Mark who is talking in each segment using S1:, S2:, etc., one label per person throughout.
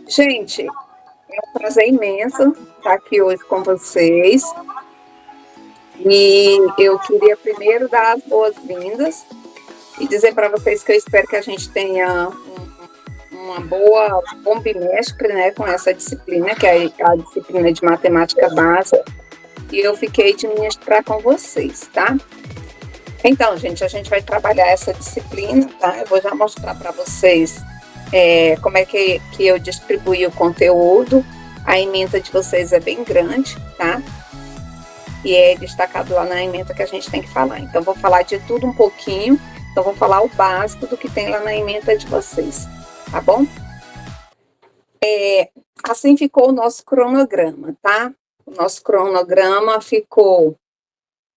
S1: Gente, é um prazer imenso estar aqui hoje com vocês. E eu queria primeiro dar as boas-vindas e dizer para vocês que eu espero que a gente tenha um bom bimestre, né, com essa disciplina, que é a disciplina de matemática básica, e eu fiquei de ministrar com vocês, tá? Então, gente, a gente vai trabalhar essa disciplina, tá? Eu vou já mostrar para vocês como é que eu distribuí o conteúdo. A ementa de vocês é bem grande, tá? E é destacado lá na ementa que a gente tem que falar. Então, vou falar de tudo um pouquinho. Então, vou falar o básico do que tem lá na ementa de vocês, tá bom? Assim ficou o nosso cronograma, tá? O nosso cronograma ficou...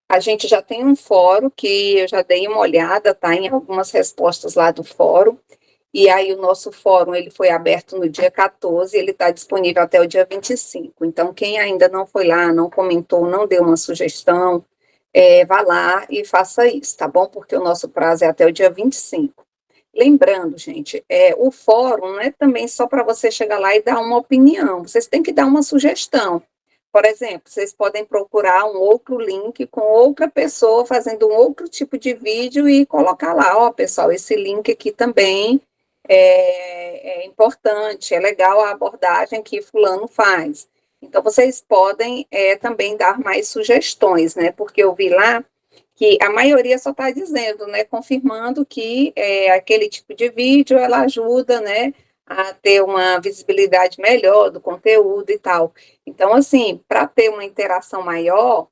S1: A gente já tem um fórum que eu já dei uma olhada, tá? Em algumas respostas lá do fórum. E aí o nosso fórum, ele foi aberto no dia 14, ele está disponível até o dia 25. Então, quem ainda não foi lá, não comentou, não deu uma sugestão, vá lá e faça isso, tá bom? Porque o nosso prazo é até o dia 25. Lembrando, gente, o fórum não é também só para você chegar lá e dar uma opinião, vocês têm que dar uma sugestão. Por exemplo, vocês podem procurar um outro link com outra pessoa fazendo um outro tipo de vídeo e colocar lá, ó, pessoal, esse link aqui também é importante, é legal a abordagem que fulano faz. Então, vocês podem também dar mais sugestões, né? Porque eu vi lá que a maioria só está dizendo, né? Confirmando que aquele tipo de vídeo, ela ajuda, né? A ter uma visibilidade melhor do conteúdo e tal. Então, assim, para ter uma interação maior,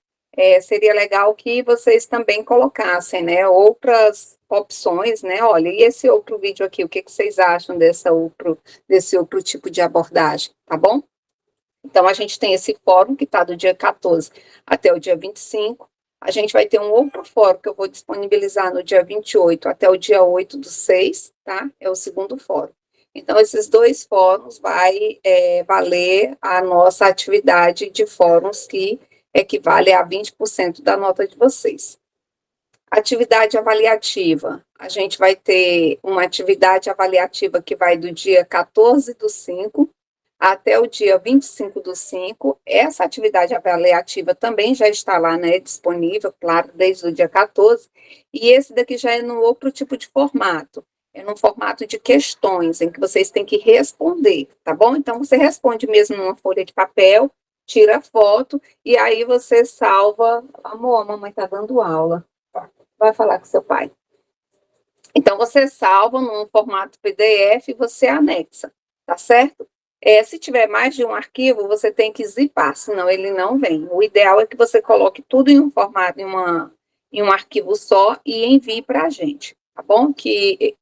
S1: seria legal que vocês também colocassem, né, outras opções, né, olha, e esse outro vídeo aqui, o que vocês acham desse outro tipo de abordagem, tá bom? Então, a gente tem esse fórum que está do dia 14 até o dia 25, a gente vai ter um outro fórum que eu vou disponibilizar no dia 28 até o dia 8/6, tá? É o segundo fórum. Então, esses dois fóruns vai valer a nossa atividade de fóruns que equivale a 20% da nota de vocês. Atividade avaliativa. A gente vai ter uma atividade avaliativa que vai do dia 14/5 até o dia 25/5. Essa atividade avaliativa também já está lá, né, disponível, claro, desde o dia 14. E esse daqui já é no outro tipo de formato. É no formato de questões, em que vocês têm que responder, tá bom? Então, você responde mesmo numa folha de papel, tira foto, e aí você salva. Amor, a mamãe está dando aula. Vai falar com seu pai. Então, você salva num formato PDF e você anexa, tá certo? Se tiver mais de um arquivo, você tem que zipar, senão ele não vem. O ideal é que você coloque tudo em um formato, em um arquivo só e envie para a gente, tá bom? Que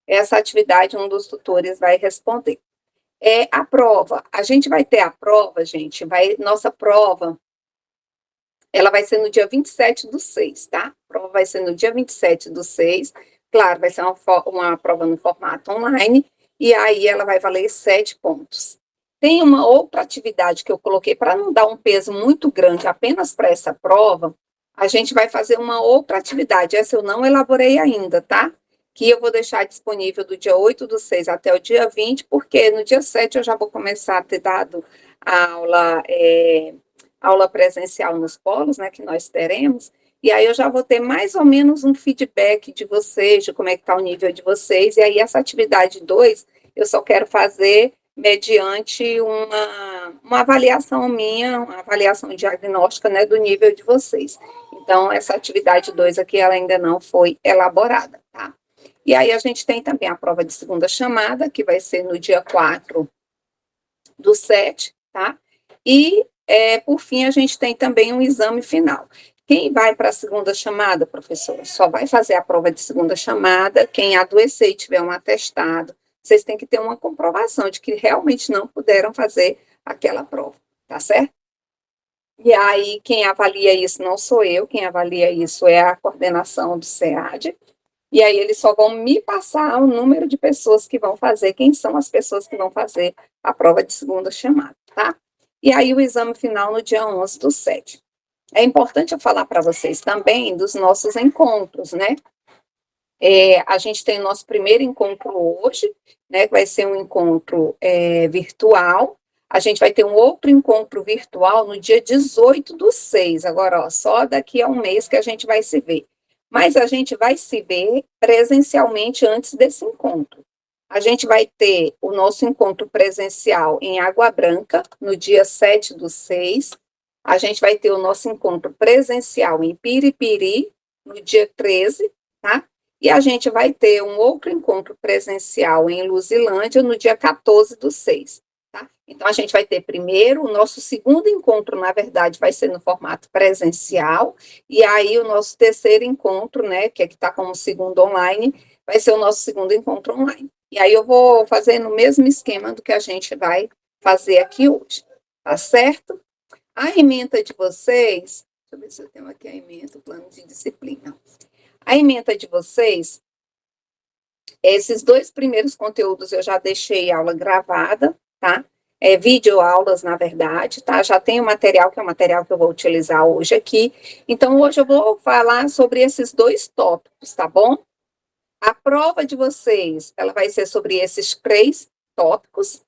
S1: essa atividade um dos tutores vai responder. A prova. A gente vai ter a prova, gente, nossa prova, ela vai ser no dia 27/6, tá? A prova vai ser no dia 27/6. Claro, vai ser uma prova no formato online, e aí ela vai valer 7 pontos. Tem uma outra atividade que eu coloquei para não dar um peso muito grande apenas para essa prova. A gente vai fazer uma outra atividade, essa eu não elaborei ainda, tá? Que eu vou deixar disponível do dia 8/6 até o dia 20, porque no dia 7 eu já vou começar a ter dado a aula presencial nos polos, né, que nós teremos, e aí eu já vou ter mais ou menos um feedback de vocês, de como é que está o nível de vocês, e aí essa atividade 2, eu só quero fazer mediante uma avaliação minha, uma avaliação diagnóstica, né, do nível de vocês. Então, essa atividade 2 aqui, ela ainda não foi elaborada, tá? E aí a gente tem também a prova de segunda chamada, que vai ser no dia 4/7, tá? E por fim, a gente tem também um exame final. Quem vai para a segunda chamada, professora? Só vai fazer a prova de segunda chamada quem adoecer e tiver um atestado. Vocês têm que ter uma comprovação de que realmente não puderam fazer aquela prova, tá certo? E aí, quem avalia isso não sou eu, quem avalia isso é a coordenação do SEAD. E aí, eles só vão me passar o número de pessoas que vão fazer, quem são as pessoas que vão fazer a prova de segunda chamada, tá? E aí, o exame final no dia 11/7. É importante eu falar para vocês também dos nossos encontros, né? A gente tem o nosso primeiro encontro hoje, né, que vai ser um encontro virtual. A gente vai ter um outro encontro virtual no dia 18/6. Agora, ó, só daqui a um mês que a gente vai se ver. Mas a gente vai se ver presencialmente antes desse encontro. A gente vai ter o nosso encontro presencial em Água Branca, no dia 7/6. A gente vai ter o nosso encontro presencial em Piripiri, no dia 13, tá? E a gente vai ter um outro encontro presencial em Luzilândia no dia 14/6, tá? Então, a gente vai ter primeiro, o nosso segundo encontro, na verdade, vai ser no formato presencial, e aí o nosso terceiro encontro, né, que está como segundo online, vai ser o nosso segundo encontro online. E aí eu vou fazer no mesmo esquema do que a gente vai fazer aqui hoje, tá certo? A ementa de vocês, deixa eu ver se eu tenho aqui a ementa, o plano de disciplina. A ementa de vocês, esses 2 primeiros conteúdos eu já deixei aula gravada, tá? Videoaulas, na verdade, tá? Já tem o material, que é o material que eu vou utilizar hoje aqui. Então, hoje eu vou falar sobre esses 2 tópicos, tá bom? A prova de vocês, ela vai ser sobre esses 3 tópicos,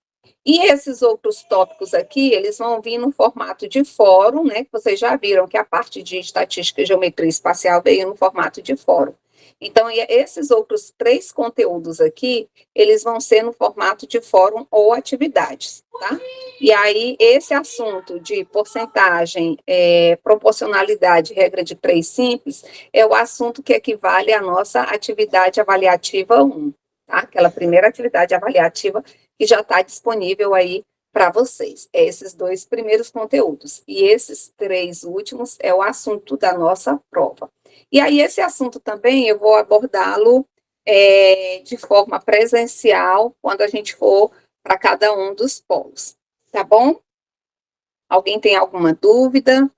S1: e esses outros tópicos aqui, eles vão vir no formato de fórum, né? Que vocês já viram que a parte de estatística e geometria espacial veio no formato de fórum. Então, esses outros 3 conteúdos aqui, eles vão ser no formato de fórum ou atividades, tá? E aí, esse assunto de porcentagem, proporcionalidade, regra de 3 simples, é o assunto que equivale à nossa atividade avaliativa 1, tá? Aquela primeira atividade avaliativa que já está disponível aí para vocês. Esses 2 primeiros conteúdos. E esses 3 últimos é o assunto da nossa prova. E aí, esse assunto também eu vou abordá-lo de forma presencial, quando a gente for para cada um dos polos. Tá bom? Alguém tem alguma dúvida?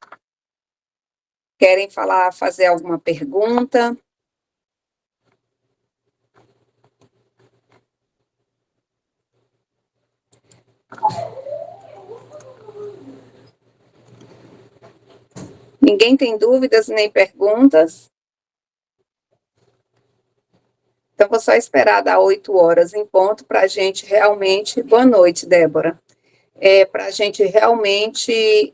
S1: Querem falar, fazer alguma pergunta? Ninguém tem dúvidas nem perguntas? Então, vou só esperar dar 8 horas em ponto para a gente realmente... Boa noite, Débora. Para a gente realmente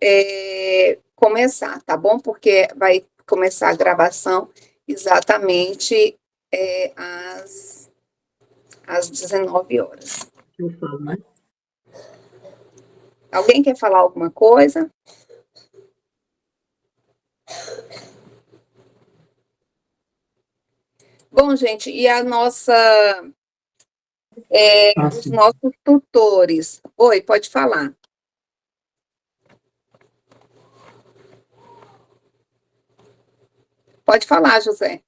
S1: começar, tá bom? Porque vai começar a gravação exatamente às 19 horas.
S2: Eu falo, né?
S1: Alguém quer falar alguma coisa? Bom, gente, e a nossa... os nossos tutores. Oi, pode falar. Pode falar, José.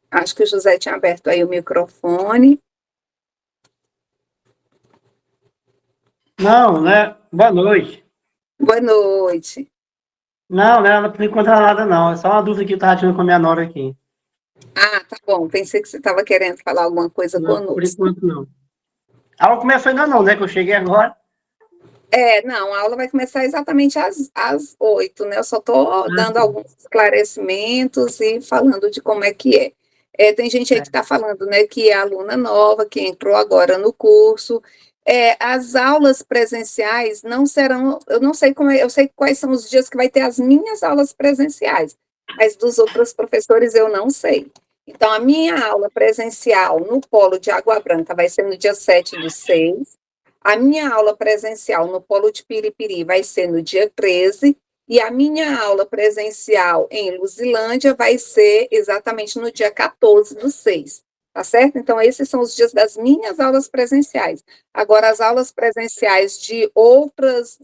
S1: Acho que o José tinha aberto aí o microfone.
S2: Não, né? Boa noite.
S1: Boa noite.
S2: Não, né? Não encontra nada, não. É só uma dúvida que eu estava tirando com a minha nora aqui.
S1: Ah, tá bom. Pensei que você estava querendo falar alguma coisa
S2: Não, por
S1: conosco.
S2: enquanto, não. A aula começou ainda não, né? Que eu cheguei agora.
S1: Não, a aula vai começar exatamente às 8, né? Eu só estou dando
S2: Sim.
S1: alguns esclarecimentos e falando de como é que é. Tem gente aí que está falando, né, que é aluna nova, que entrou agora no curso. As aulas presenciais não serão, eu não sei como eu sei quais são os dias que vai ter as minhas aulas presenciais, mas dos outros professores eu não sei. Então, a minha aula presencial no Polo de Água Branca vai ser no dia 7/6. A minha aula presencial no Polo de Piripiri vai ser no dia 13, e a minha aula presencial em Luzilândia vai ser exatamente no dia 14/6, tá certo? Então, esses são os dias das minhas aulas presenciais. Agora, as aulas presenciais de outros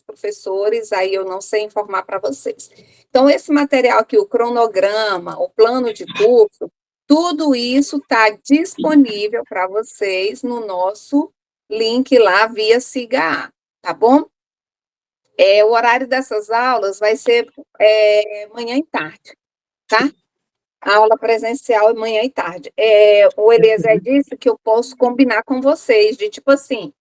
S1: professores, aí eu não sei informar para vocês. Então, esse material aqui, o cronograma, o plano de curso, tudo isso está disponível para vocês no nosso link lá via Siga, tá bom? O horário dessas aulas vai ser manhã e tarde, tá? A aula presencial é manhã e tarde. O Eliezer disse que eu posso combinar com vocês, de tipo assim,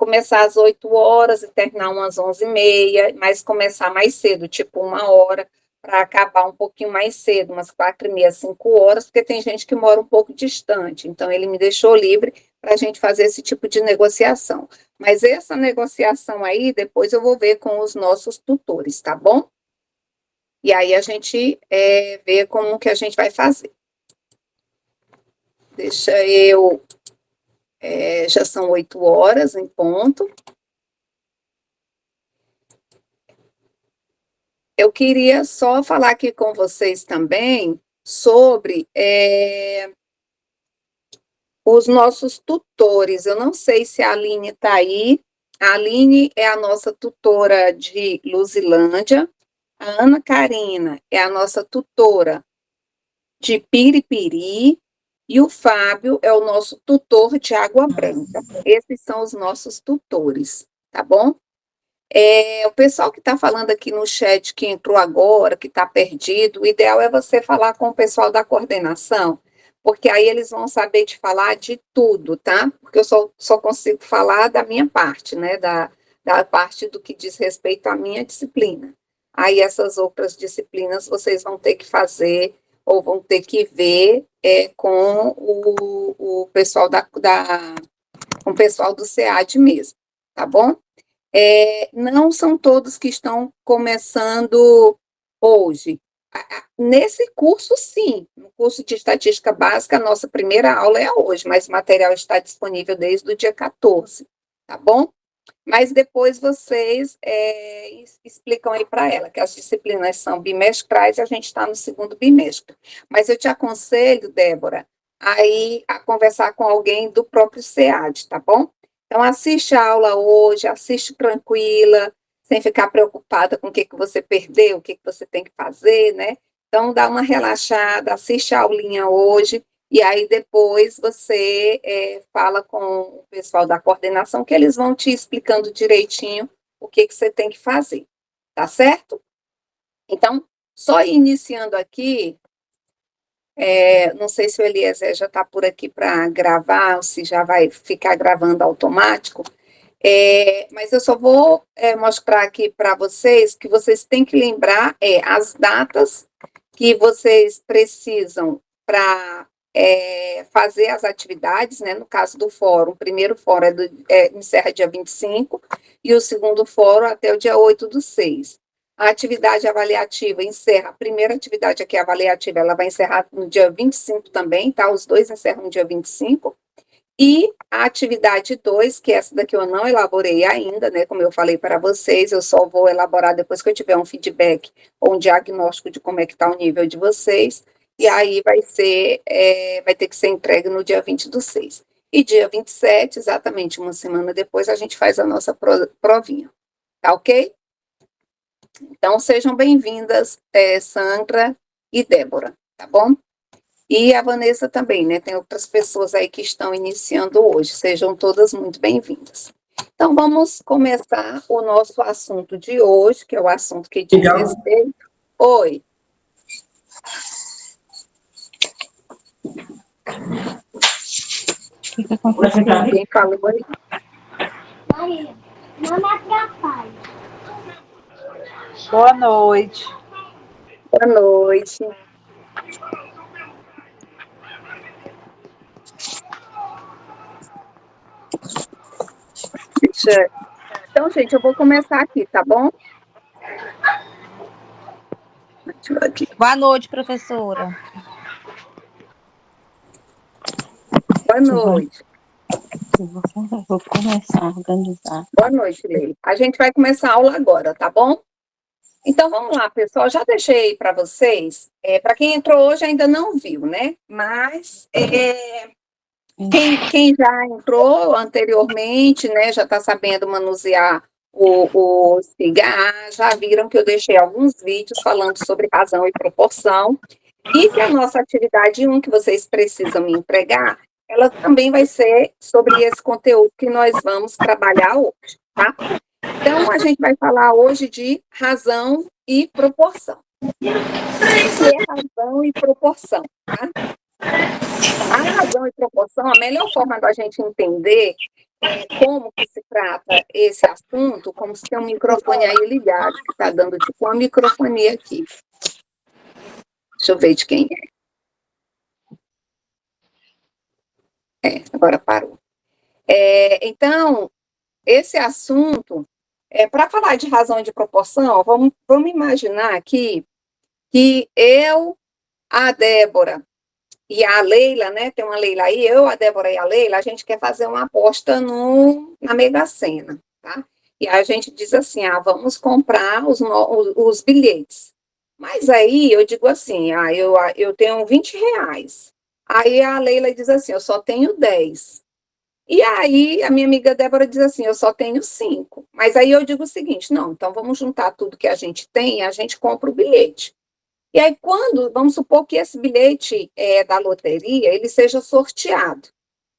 S1: começar às 8 horas e terminar umas 11h30, mas começar mais cedo, tipo 1 hora, para acabar um pouquinho mais cedo, umas 4h30, 5 horas, porque tem gente que mora um pouco distante. Então, ele me deixou livre para a gente fazer esse tipo de negociação. Mas essa negociação aí, depois eu vou ver com os nossos tutores, tá bom? E aí a gente vê como que a gente vai fazer. Deixa eu... já são 8 horas em ponto. Eu queria só falar aqui com vocês também sobre os nossos tutores. Eu não sei se a Aline está aí. A Aline é a nossa tutora de Luzilândia. A Ana Karina é a nossa tutora de Piripiri. E o Fábio é o nosso tutor de Água Branca. Esses são os nossos tutores, tá bom? O pessoal que está falando aqui no chat, que entrou agora, que está perdido, o ideal é você falar com o pessoal da coordenação, porque aí eles vão saber te falar de tudo, tá? Porque eu só consigo falar da minha parte, né? Da parte do que diz respeito à minha disciplina. Aí essas outras disciplinas vocês vão ter que fazer ou vão ter que ver com o pessoal com o pessoal do SEAD mesmo, tá bom? Não são todos que estão começando hoje. Nesse curso, sim, no curso de Estatística Básica, a nossa primeira aula é hoje, mas o material está disponível desde o dia 14, tá bom? Mas depois vocês explicam aí para ela que as disciplinas são bimestrais e a gente está no segundo bimestre. Mas eu te aconselho, Débora, a conversar com alguém do próprio SEAD, tá bom? Então, assiste a aula hoje, assiste tranquila, sem ficar preocupada com o que você perdeu, o que você tem que fazer, né? Então, dá uma relaxada, assiste a aulinha hoje, e aí depois você fala com o pessoal da coordenação, que eles vão te explicando direitinho o que você tem que fazer, tá certo? Então, só iniciando aqui, não sei se o Eliezer já está por aqui para gravar, ou se já vai ficar gravando automático, mas eu só vou mostrar aqui para vocês que vocês têm que lembrar as datas que vocês precisam para fazer as atividades, né? No caso do fórum, o primeiro fórum encerra dia 25 e o segundo fórum até o dia 8/6. A atividade avaliativa encerra, a primeira atividade aqui avaliativa, ela vai encerrar no dia 25 também, tá? Os dois encerram no dia 25. E a atividade 2, que essa daqui eu não elaborei ainda, né? Como eu falei para vocês, eu só vou elaborar depois que eu tiver um feedback ou um diagnóstico de como é que está o nível de vocês. E aí vai ter que ser entregue no dia 20/6. E dia 27, exatamente uma semana depois, a gente faz a nossa provinha. Tá ok? Então, sejam bem-vindas, Sandra e Débora, tá bom? E a Vanessa também, né? Tem outras pessoas aí que estão iniciando hoje. Sejam todas muito bem-vindas. Então, vamos começar o nosso assunto de hoje, que é o assunto que diz respeito... Oi. Quem falou aí?
S3: Maria, não me atrapalhe.
S4: Boa noite.
S1: Boa noite. Então, gente, eu vou começar aqui, tá bom?
S4: Boa noite, professora.
S1: Boa noite.
S4: Vou começar a organizar.
S1: Boa noite, Leila. A gente vai começar a aula agora, tá bom? Então, vamos lá, pessoal. Já deixei para vocês. Para quem entrou hoje ainda não viu, né? Mas quem já entrou anteriormente, né? Já está sabendo manusear o CIGA, já viram que eu deixei alguns vídeos falando sobre razão e proporção. E que a nossa atividade 1, que vocês precisam me entregar, ela também vai ser sobre esse conteúdo que nós vamos trabalhar hoje, tá? Então, a gente vai falar hoje de razão e proporção. O que é razão e proporção, tá? A razão e proporção, a melhor forma da gente entender como que se trata esse assunto, como se tem um microfone aí ligado, que está dando tipo uma microfonia aqui. Deixa eu ver de quem é. Agora parou. Então, esse assunto, para falar de razão e de proporção, vamos imaginar aqui que eu, a Débora e a Leila, né? Tem uma Leila aí, eu, a Débora e a Leila, a gente quer fazer uma aposta na Mega Sena, tá? E a gente diz assim, vamos comprar os bilhetes. Mas aí eu digo assim, eu tenho R$ 20. Aí a Leila diz assim, eu só tenho 10. E aí a minha amiga Débora diz assim, eu só tenho 5. Mas aí eu digo o seguinte, não, então vamos juntar tudo que a gente tem e a gente compra o bilhete. E aí vamos supor que esse bilhete da loteria, ele seja sorteado.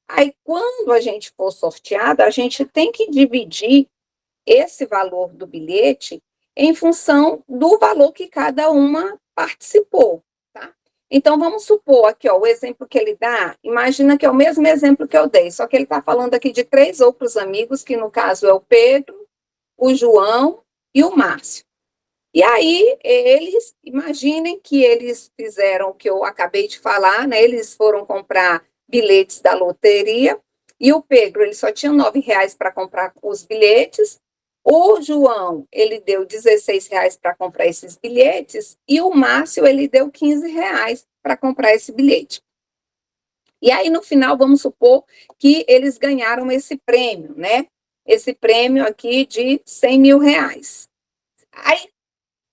S1: Aí quando a gente for sorteado, a gente tem que dividir esse valor do bilhete em função do valor que cada uma participou, tá? Então, vamos supor aqui, o exemplo que ele dá, imagina que é o mesmo exemplo que eu dei, só que ele está falando aqui de 3 outros amigos, que no caso é o Pedro, o João e o Márcio. E aí, imaginem que eles fizeram o que eu acabei de falar, né? Eles foram comprar bilhetes da loteria, e o Pedro, ele só tinha R$ 9 para comprar os bilhetes, o João, ele deu R$ 16 para comprar esses bilhetes, e o Márcio, ele deu R$ 15 para comprar esse bilhete. E aí, no final, vamos supor que eles ganharam esse prêmio, né? Esse prêmio aqui de R$ 100 mil. Aí,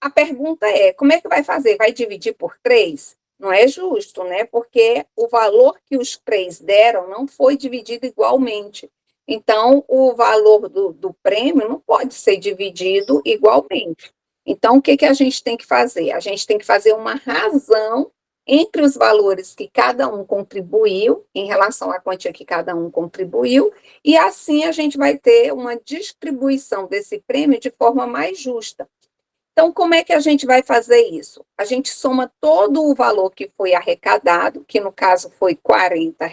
S1: a pergunta é, como é que vai fazer? Vai dividir por 3? Não é justo, né? Porque o valor que os 3 deram não foi dividido igualmente. Então, o valor do prêmio não pode ser dividido igualmente. Então, o que a gente tem que fazer? A gente tem que fazer uma razão entre os valores que cada um contribuiu, em relação à quantia que cada um contribuiu, e assim a gente vai ter uma distribuição desse prêmio de forma mais justa. Então, como é que a gente vai fazer isso? A gente soma todo o valor que foi arrecadado, que no caso foi R$ 40,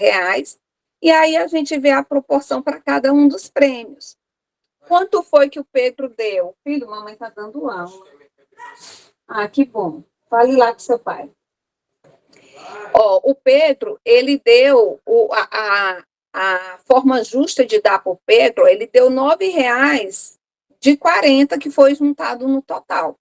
S1: e aí a gente vê a proporção para cada um dos prêmios. Quanto foi que o Pedro deu? Filho, mamãe está dando aula. Que bom. Fale lá com seu pai. O Pedro, ele deu a forma justa de dar para o Pedro, ele deu R$ 9 de 40 que foi juntado no total.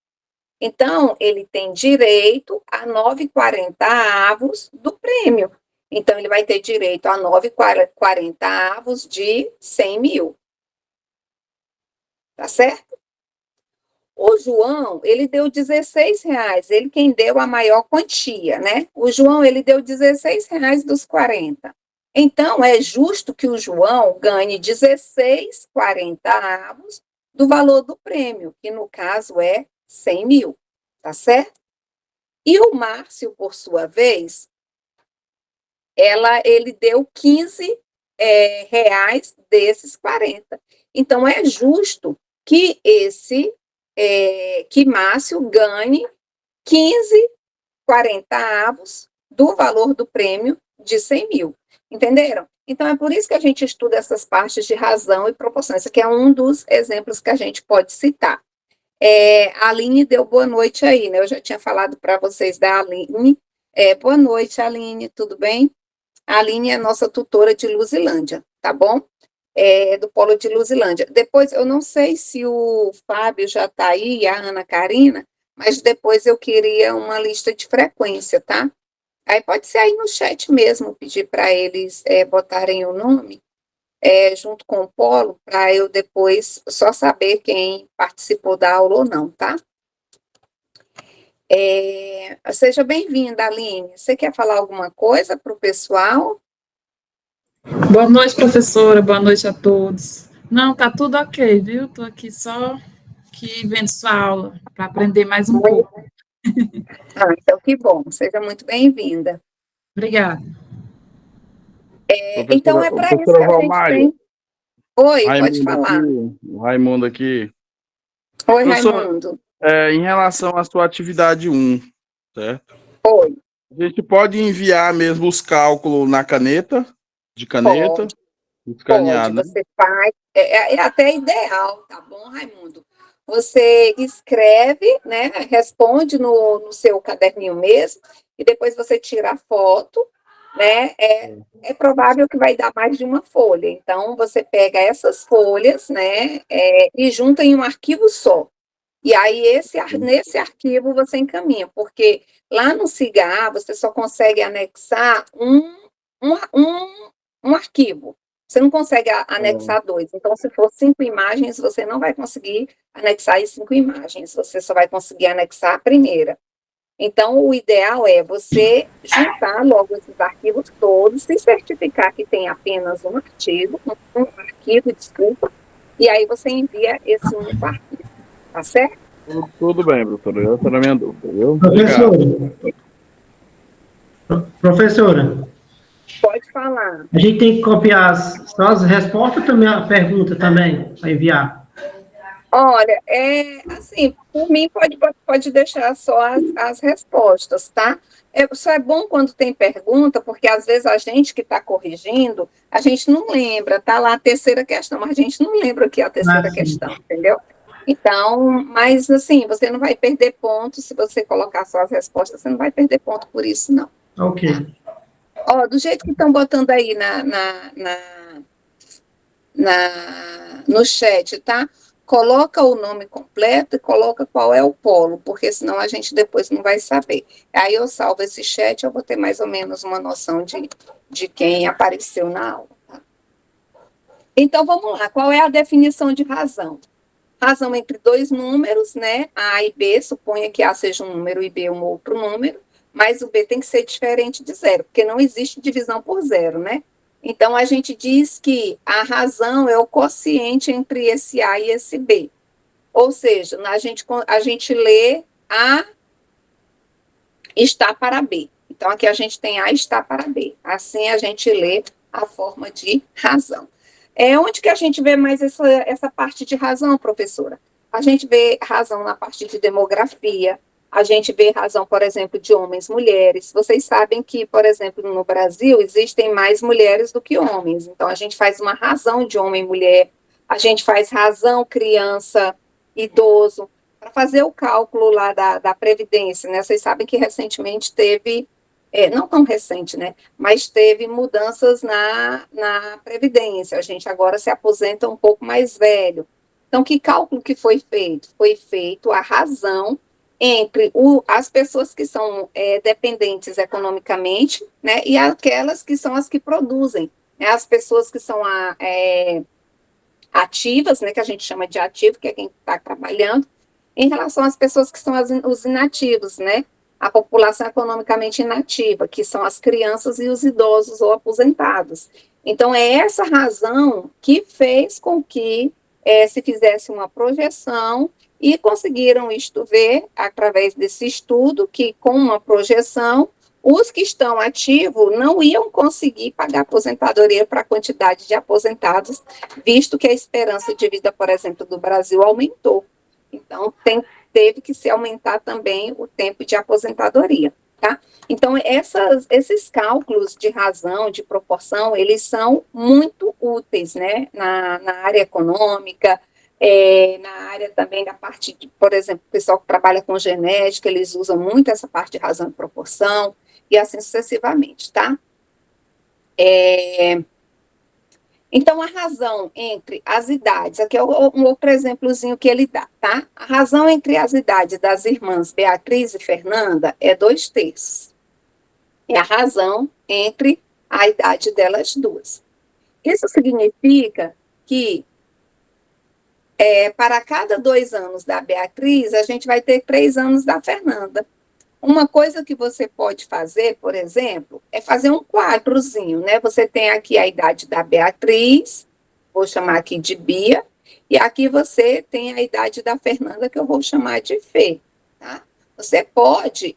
S1: Então, ele tem direito a 9/40 do prêmio. Então, ele vai ter direito a 9/40 de 100 mil. Tá certo? O João, ele deu R$ 16, ele quem deu a maior quantia, né? O João, ele deu R$ 16 dos 40. Então, é justo que o João ganhe 16/40 do valor do prêmio, que no caso é 100 mil, tá certo? E o Márcio, por sua vez, ele deu 15 reais desses 40. Então, é justo que que Márcio ganhe 15/40 do valor do prêmio de 100 mil. Entenderam? Então, é por isso que a gente estuda essas partes de razão e proporção. Esse aqui é um dos exemplos que a gente pode citar. A Aline deu boa noite aí, né? Eu já tinha falado para vocês da Aline. Boa noite, Aline, tudo bem? A Aline é nossa tutora de Luzilândia, tá bom? Do Polo de Luzilândia. Depois, eu não sei se o Fábio já está aí, e a Ana Karina, mas depois eu queria uma lista de frequência, tá? Aí pode ser aí no chat mesmo, pedir para eles botarem o nome junto com o Polo, para eu depois só saber quem participou da aula ou não, tá? Seja bem-vinda, Aline. Você quer falar alguma coisa para o pessoal?
S5: Boa noite, professora. Boa noite a todos. Não, tá tudo ok, viu? Estou aqui só vendo sua aula, para aprender mais um pouco.
S1: Então que bom. Seja muito bem-vinda.
S5: Obrigada.
S1: Então, é para isso que a gente tem. Oi,
S6: Raimundo,
S1: pode falar.
S6: O Raimundo aqui.
S1: Oi, Raimundo.
S6: Em relação à sua atividade 1, certo?
S1: Oi.
S6: A gente pode enviar mesmo os cálculos na caneta, de caneta,
S1: Pode,
S6: escanear, né?
S1: você faz, é até ideal, tá bom, Raimundo? Você escreve, né, responde no seu caderninho mesmo, e depois você tira a foto, né, é provável que vai dar mais de uma folha, então você pega essas folhas, né, e junta em um arquivo só. E aí, nesse arquivo, você encaminha, porque lá no CIGA você só consegue anexar um, um, um arquivo. Você não consegue anexar dois. Então, se for 5 imagens, você não vai conseguir anexar as 5 imagens. Você só vai conseguir anexar a primeira. Então, o ideal é você juntar logo esses arquivos todos, se certificar que tem apenas um arquivo, desculpa, e aí você envia esse único arquivo. Tá certo?
S6: Tudo bem, professora. Essa era a minha dúvida, viu?
S2: Professora, professora,
S1: Pode falar.
S2: a gente tem que copiar só as respostas ou também a pergunta também, para enviar?
S1: Olha, assim, por mim pode deixar só as respostas, tá? Só é bom quando tem pergunta, porque às vezes a gente que está corrigindo, a gente não lembra, tá lá a terceira questão, mas a gente não lembra o que é a terceira questão, entendeu? Então, mas assim, você não vai perder ponto se você colocar só as respostas, você não vai perder ponto por isso, não.
S2: Ok.
S1: Ó, do jeito que estão botando aí no chat, tá? Coloca o nome completo e coloca qual é o polo, porque senão a gente depois não vai saber. Aí eu salvo esse chat, eu vou ter mais ou menos uma noção de quem apareceu na aula. Tá? Então, vamos lá. Qual é a definição de razão? Razão entre dois números, né? A e B, suponha que A seja um número e B um outro número, mas o B tem que ser diferente de zero, porque não existe divisão por zero, né? Então, a gente diz que a razão é o quociente entre esse A e esse B. Ou seja, a gente lê A está para B. Então, aqui a gente tem A está para B. Assim, a gente lê a forma de razão. Onde que a gente vê mais essa parte de razão, professora? A gente vê razão na parte de demografia, a gente vê razão, por exemplo, de homens e mulheres. Vocês sabem que, por exemplo, no Brasil, existem mais mulheres do que homens. Então, a gente faz uma razão de homem e mulher, a gente faz razão criança, idoso, para fazer o cálculo lá da Previdência, né? Vocês sabem que recentemente teve, não tão recente, né? Mas teve mudanças na Previdência. A gente agora se aposenta um pouco mais velho. Então, que cálculo que foi feito? Foi feito a razão entre as pessoas que são dependentes economicamente, né, e aquelas que são as que produzem, né, as pessoas que são ativas, né, que a gente chama de ativo, que é quem está trabalhando, em relação às pessoas que são os inativos, né, a população economicamente inativa, que são as crianças e os idosos ou aposentados. Então, é essa razão que fez com que se fizesse uma projeção e conseguiram ver, através desse estudo, que com uma projeção, os que estão ativos não iam conseguir pagar aposentadoria para a quantidade de aposentados, visto que a esperança de vida, por exemplo, do Brasil aumentou. Então, teve que se aumentar também o tempo de aposentadoria, tá? Então, esses cálculos de razão, de proporção, eles são muito úteis, né, na área econômica, na área também da parte de, por exemplo, o pessoal que trabalha com genética, eles usam muito essa parte de razão e proporção, e assim sucessivamente, tá? Então, a razão entre as idades, aqui é um outro exemplozinho que ele dá, tá? A razão entre as idades das irmãs Beatriz e Fernanda é 2/3. É a razão entre a idade delas duas. Isso significa que para cada 2 anos da Beatriz, a gente vai ter 3 anos da Fernanda. Uma coisa que você pode fazer, por exemplo, é fazer um quadrozinho, né? Você tem aqui a idade da Beatriz, vou chamar aqui de Bia, e aqui você tem a idade da Fernanda, que eu vou chamar de Fê, tá? Você pode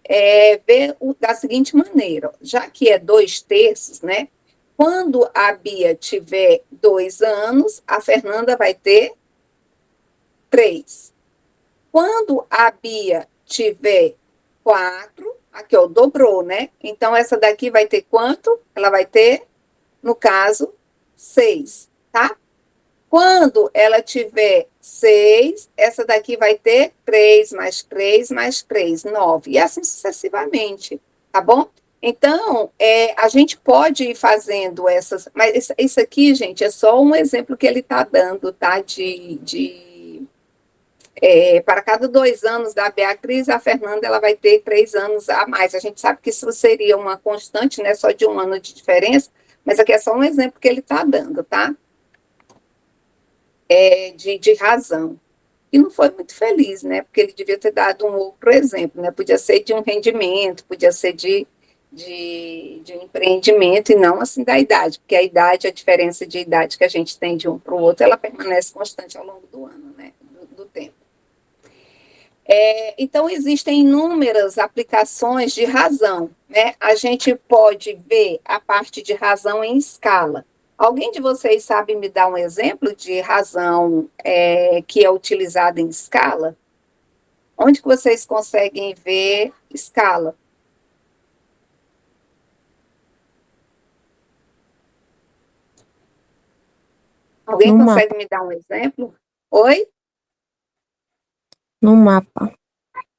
S1: ver da seguinte maneira, já que é 2/3, né? Quando a Bia tiver 2 anos, a Fernanda vai ter 3. Quando a Bia tiver 4, Aqui, ó, dobrou, né? Então, essa daqui vai ter quanto? Ela vai ter, no caso, 6, tá? Quando ela tiver 6, essa daqui vai ter 3 mais 3 mais 3, 9, e assim sucessivamente, tá bom? Então, a gente pode ir fazendo essas, mas isso aqui, gente, é só um exemplo que ele está dando, tá? Para cada 2 anos da Beatriz, a Fernanda ela vai ter 3 anos a mais. A gente sabe que isso seria uma constante, né? Só de 1 ano de diferença, mas aqui é só um exemplo que ele está dando, tá? De razão. E não foi muito feliz, né? Porque ele devia ter dado um outro exemplo, né? Podia ser de um rendimento, podia ser de empreendimento e não assim da idade, porque a idade, a diferença de idade que a gente tem de um para o outro, ela permanece constante ao longo do ano, né? Do tempo. Então, existem inúmeras aplicações de razão, né? A gente pode ver a parte de razão em escala. Alguém de vocês sabe me dar um exemplo de razão que é utilizada em escala? Onde que vocês conseguem ver escala? Alguém
S4: No
S1: consegue me dar um exemplo? Oi?
S4: No mapa.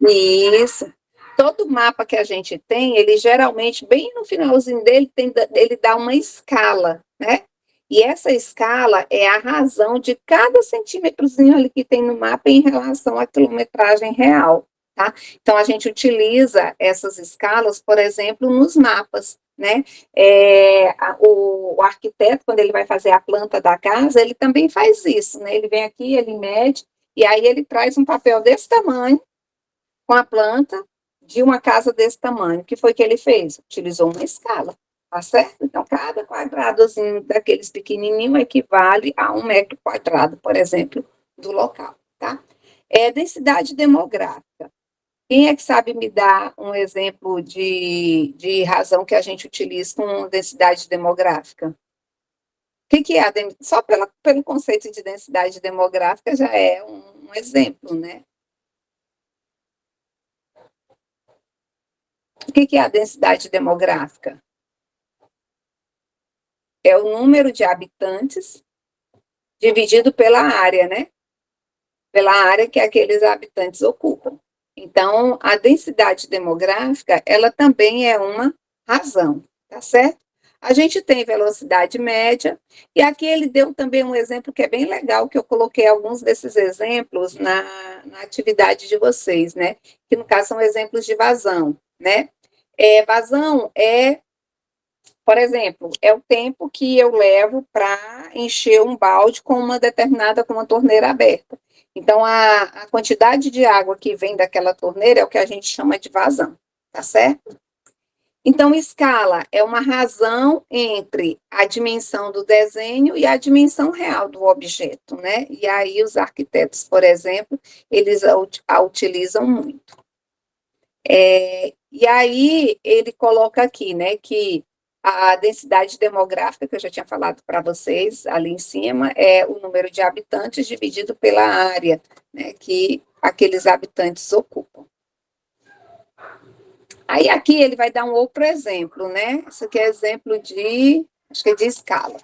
S1: Isso. Todo mapa que a gente tem, ele geralmente, bem no finalzinho dele, ele dá uma escala, né? E essa escala é a razão de cada centímetrozinho ali que tem no mapa em relação à quilometragem real, tá? Então, a gente utiliza essas escalas, por exemplo, nos mapas, né? O arquiteto, quando ele vai fazer a planta da casa, ele também faz isso, né? Ele vem aqui, ele mede, e aí ele traz um papel desse tamanho, com a planta de uma casa desse tamanho. O que foi que ele fez? Utilizou uma escala, tá certo? Então, cada quadradozinho daqueles pequenininhos equivale a 1 metro quadrado, por exemplo, do local, tá? Densidade demográfica. Quem é que sabe me dar um exemplo de razão que a gente utiliza com densidade demográfica? O que é só pelo conceito de densidade demográfica já é um exemplo, né? O que é a densidade demográfica? É o número de habitantes dividido pela área, né? Pela área que aqueles habitantes ocupam. Então, a densidade demográfica, ela também é uma razão, tá certo? A gente tem velocidade média, e aqui ele deu também um exemplo que é bem legal, que eu coloquei alguns desses exemplos na atividade de vocês, né? Que, no caso, são exemplos de vazão, né? Vazão por exemplo, é o tempo que eu levo para encher um balde com uma torneira aberta. Então, a quantidade de água que vem daquela torneira é o que a gente chama de vazão, tá certo? Então, escala é uma razão entre a dimensão do desenho e a dimensão real do objeto, né? E aí os arquitetos, por exemplo, eles a utilizam muito. E aí ele coloca aqui, né, que a densidade demográfica, que eu já tinha falado para vocês ali em cima, é o número de habitantes dividido pela área, né, que aqueles habitantes ocupam. Aí aqui ele vai dar um outro exemplo, né? Isso aqui é exemplo acho que é de escala.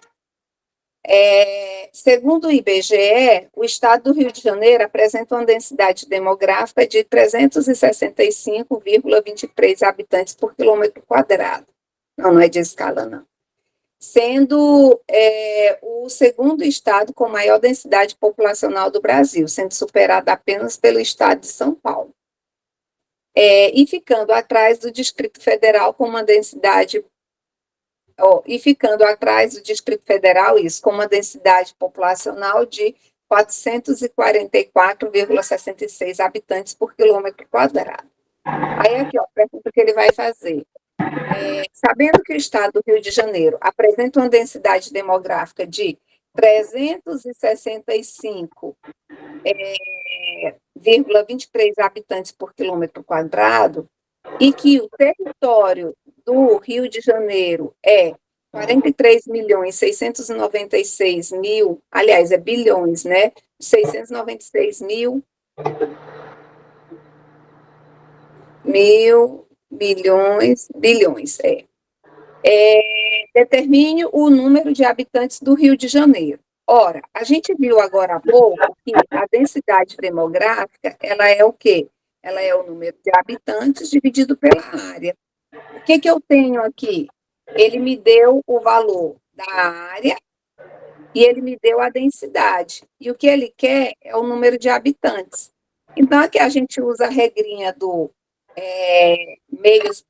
S1: Segundo o IBGE, o estado do Rio de Janeiro apresenta uma densidade demográfica de 365,23 habitantes por quilômetro quadrado. Não é de escala, não. Sendo o segundo estado com maior densidade populacional do Brasil, sendo superado apenas pelo estado de São Paulo. E ficando atrás do Distrito Federal com uma densidade com uma densidade populacional de 444,66 habitantes por quilômetro quadrado. Aí aqui, a pergunta que ele vai fazer. Sabendo que o estado do Rio de Janeiro apresenta uma densidade demográfica de 365,23 habitantes por quilômetro quadrado, e que o território do Rio de Janeiro é 43.696.000, aliás, é bilhões, né? 696 mil bilhões, determine o número de habitantes do Rio de Janeiro. Ora, a gente viu agora há pouco que a densidade demográfica, ela é o quê? Ela é o número de habitantes dividido pela área. O que eu tenho aqui? Ele me deu o valor da área e ele me deu a densidade. E o que ele quer é o número de habitantes. Então, aqui a gente usa a regrinha do meios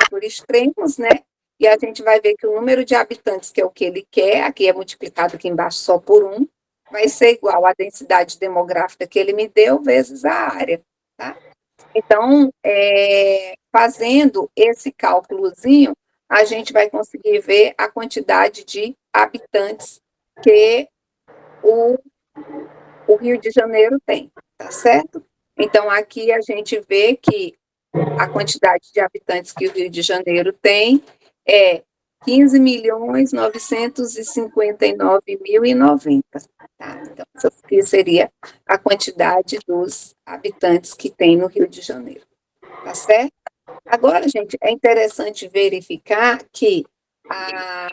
S1: por extremos, né? E a gente vai ver que o número de habitantes, que é o que ele quer, aqui é multiplicado aqui embaixo só por 1, vai ser igual à densidade demográfica que ele me deu vezes a área, tá? Então, fazendo esse cálculozinho, a gente vai conseguir ver a quantidade de habitantes que o Rio de Janeiro tem, tá certo? Então, aqui a gente vê que a quantidade de habitantes que o Rio de Janeiro tem é 15.959.090. Tá? Então, essa aqui seria a quantidade dos habitantes que tem no Rio de Janeiro. Tá certo? Agora, gente, é interessante verificar que a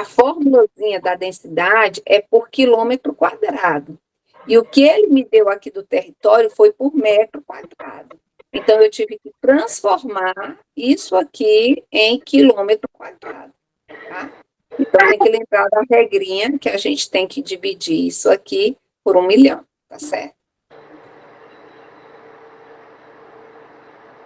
S1: formulazinha da densidade é por quilômetro quadrado. E o que ele me deu aqui do território foi por metro quadrado. Então, eu tive que transformar isso aqui em quilômetro quadrado. Tá? Então, tem que lembrar da regrinha que a gente tem que dividir isso aqui por 1 milhão, tá certo?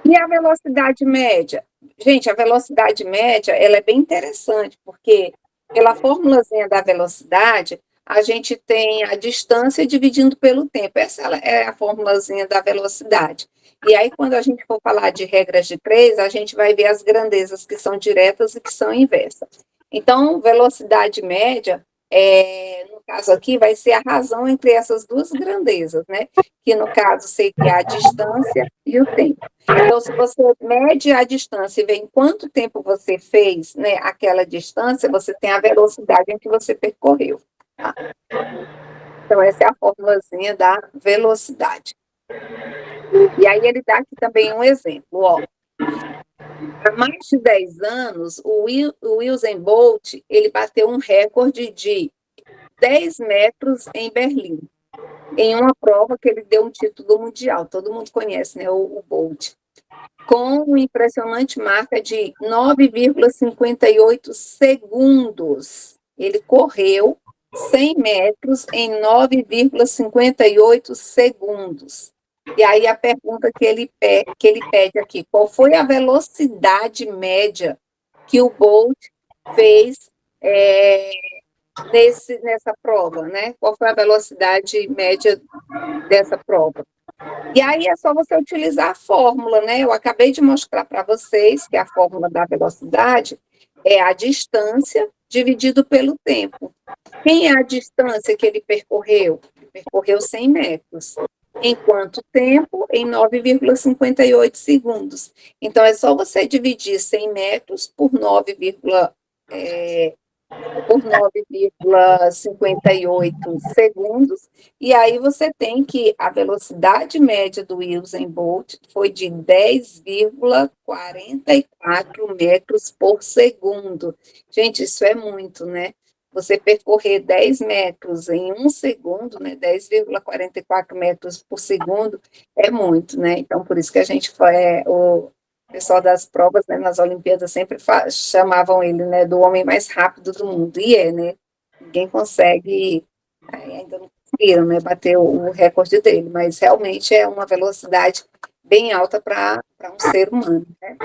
S1: E a velocidade média? Gente, a velocidade média, ela é bem interessante, porque pela formulazinha da velocidade, a gente tem a distância dividindo pelo tempo. Essa é a formulazinha da velocidade. E aí, quando a gente for falar de regras de 3, a gente vai ver as grandezas que são diretas e que são inversas. Então, velocidade média, no caso aqui, vai ser a razão entre essas duas grandezas, né? Que, no caso, seria a distância e o tempo. Então, se você mede a distância e vê em quanto tempo você fez, né, aquela distância, você tem a velocidade em que você percorreu. Tá? Então, essa é a formulazinha da velocidade. E aí ele dá aqui também um exemplo, ó. Há mais de 10 anos, o Usain Bolt, ele bateu um recorde de 10 metros em Berlim, em uma prova que ele deu um título mundial, todo mundo conhece, né, o Bolt, com uma impressionante marca de 9,58 segundos. Ele correu 100 metros em 9,58 segundos. E aí a pergunta que ele pede aqui, qual foi a velocidade média que o Bolt fez nessa prova, né? Qual foi a velocidade média dessa prova? E aí é só você utilizar a fórmula, né? Eu acabei de mostrar para vocês que a fórmula da velocidade é a distância dividido pelo tempo. Quem é a distância que ele percorreu? Ele percorreu 100 metros. Em quanto tempo? Em 9,58 segundos. Então, é só você dividir 100 metros por 9,58 segundos, e aí você tem que a velocidade média do Usain Bolt foi de 10,44 metros por segundo. Gente, isso é muito, né? Você percorrer 10 metros em 1 segundo, né? 10,44 metros por segundo é muito, né? Então, por isso que a gente o pessoal das provas, né, nas Olimpíadas sempre chamavam ele, né, do homem mais rápido do mundo, e né, ninguém consegue, ainda não conseguiram, né, bater o recorde dele, mas realmente é uma velocidade bem alta para um ser humano, né.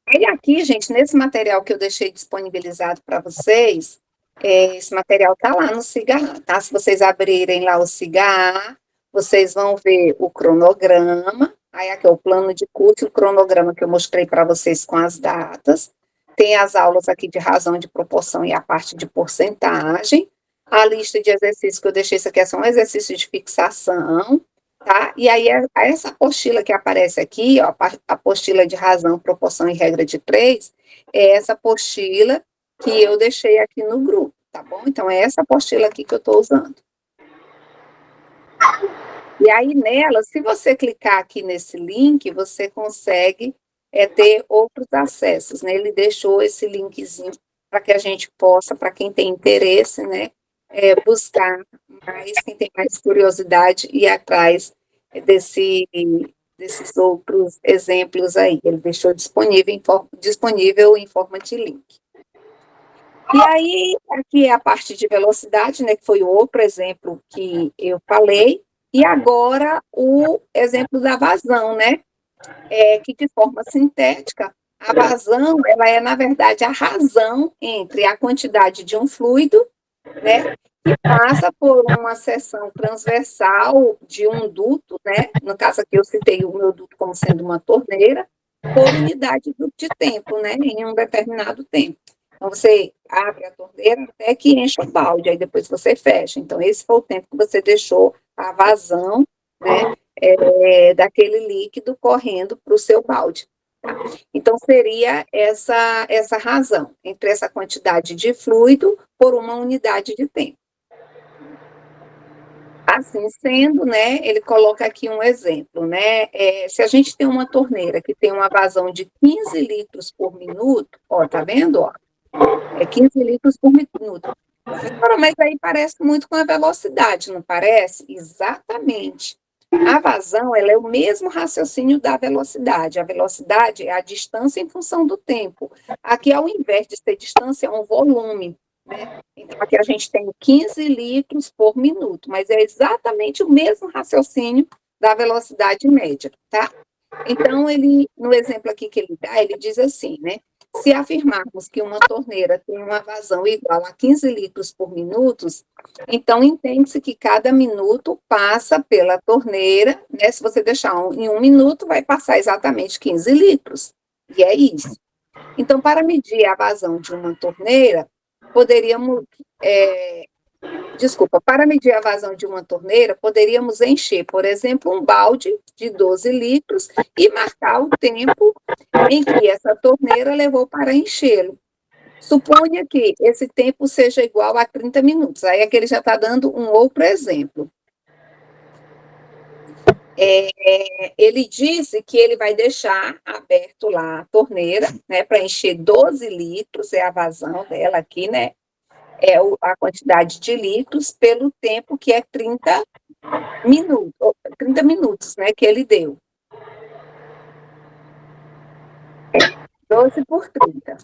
S1: E aqui, gente, nesse material que eu deixei disponibilizado para vocês, esse material está lá no SIGA, tá? Se vocês abrirem lá o SIGA, vocês vão ver o cronograma, aí aqui é o plano de curso, o cronograma que eu mostrei para vocês com as datas, tem as aulas aqui de razão, de proporção e a parte de porcentagem, a lista de exercícios que eu deixei, isso aqui é só um exercício de fixação, tá? E aí, essa apostila que aparece aqui, ó, a apostila de razão, proporção e regra de 3, é essa apostila que eu deixei aqui no grupo, tá bom? Então, é essa apostila aqui que eu estou usando. E aí, nela, se você clicar aqui nesse link, você consegue ter outros acessos, né? Ele deixou esse linkzinho para que a gente possa, para quem tem interesse, né, buscar mais, quem tem mais curiosidade, ir atrás desses outros exemplos aí. Ele deixou disponível em forma de link. E aí, aqui é a parte de velocidade, né, que foi o outro exemplo que eu falei, e agora o exemplo da vazão, né, que de forma sintética, a vazão, ela é, na verdade, a razão entre a quantidade de um fluido, né, que passa por uma seção transversal de um duto, né, no caso aqui eu citei o meu duto como sendo uma torneira, por unidade de tempo, né, em um determinado tempo. Então, você abre a torneira até que enche o balde, aí depois você fecha. Então, esse foi o tempo que você deixou a vazão, né, daquele líquido correndo para o seu balde. Tá? Então, seria essa razão entre essa quantidade de fluido por uma unidade de tempo. Assim sendo, né, ele coloca aqui um exemplo, né, se a gente tem uma torneira que tem uma vazão de 15 litros por minuto, ó, tá vendo, ó? 15 litros por minuto. Mas aí parece muito com a velocidade, não parece? Exatamente. A vazão, ela é o mesmo raciocínio da velocidade. A velocidade é a distância em função do tempo. Aqui, ao invés de ser distância, é um volume, né? Então, aqui a gente tem 15 litros por minuto, mas é exatamente o mesmo raciocínio da velocidade média, tá? Então, no exemplo aqui que ele dá, ele diz assim, né? Se afirmarmos que uma torneira tem uma vazão igual a 15 litros por minuto, então entende-se que cada minuto passa pela torneira, né? Se você deixar em um minuto, vai passar exatamente 15 litros. E é isso. Então, para medir a vazão de uma torneira, para medir a vazão de uma torneira, poderíamos encher, por exemplo, um balde de 12 litros e marcar o tempo em que essa torneira levou para enchê-lo. Suponha que esse tempo seja igual a 30 minutos. Aí aqui ele já está dando um outro exemplo. Ele disse que ele vai deixar aberto lá a torneira, né, para encher 12 litros, é a vazão dela aqui, né? É a quantidade de litros pelo tempo que é 30 minutos, né, que ele deu. 12 por 30.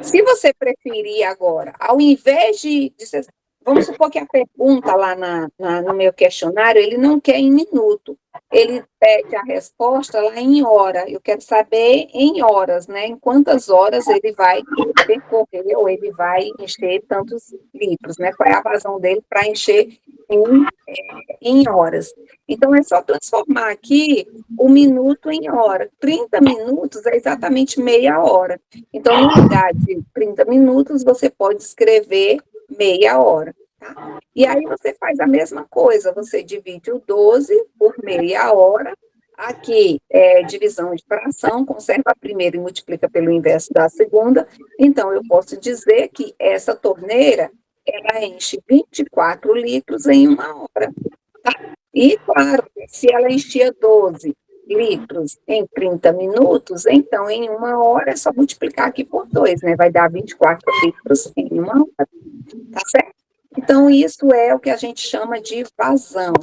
S1: Se você preferir agora, ao invés vamos supor que a pergunta lá no meu questionário, ele não quer em minuto, ele pede a resposta lá em hora. Eu quero saber em horas, né? Em quantas horas ele vai percorrer ou ele vai encher tantos litros, né? Qual é a vazão dele para encher em horas. Então, é só transformar aqui o minuto em hora. 30 minutos é exatamente meia hora. Então, no lugar de 30 minutos, você pode escrever meia hora. Tá? E aí, você faz a mesma coisa. Você divide o 12 por meia hora. Aqui, divisão de fração, conserva a primeira e multiplica pelo inverso da segunda. Então, eu posso dizer que essa torneira, ela enche 24 litros em uma hora. Tá? E, claro, se ela enchia 12 litros em 30 minutos, então, em uma hora, é só multiplicar aqui por 2, né? Vai dar 24 litros em uma hora. Tá certo? Então, isso é o que a gente chama de vazão.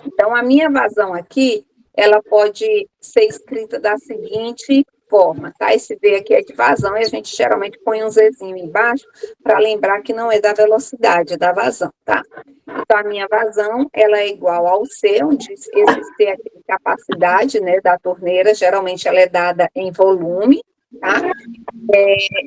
S1: Então, a minha vazão aqui, ela pode ser escrita da seguinte forma, tá? Esse V aqui é de vazão e a gente geralmente põe um Zzinho embaixo para lembrar que não é da velocidade, é da vazão, tá? Então, a minha vazão, ela é igual ao C, onde esse C é a capacidade, né, da torneira, geralmente ela é dada em volume, tá?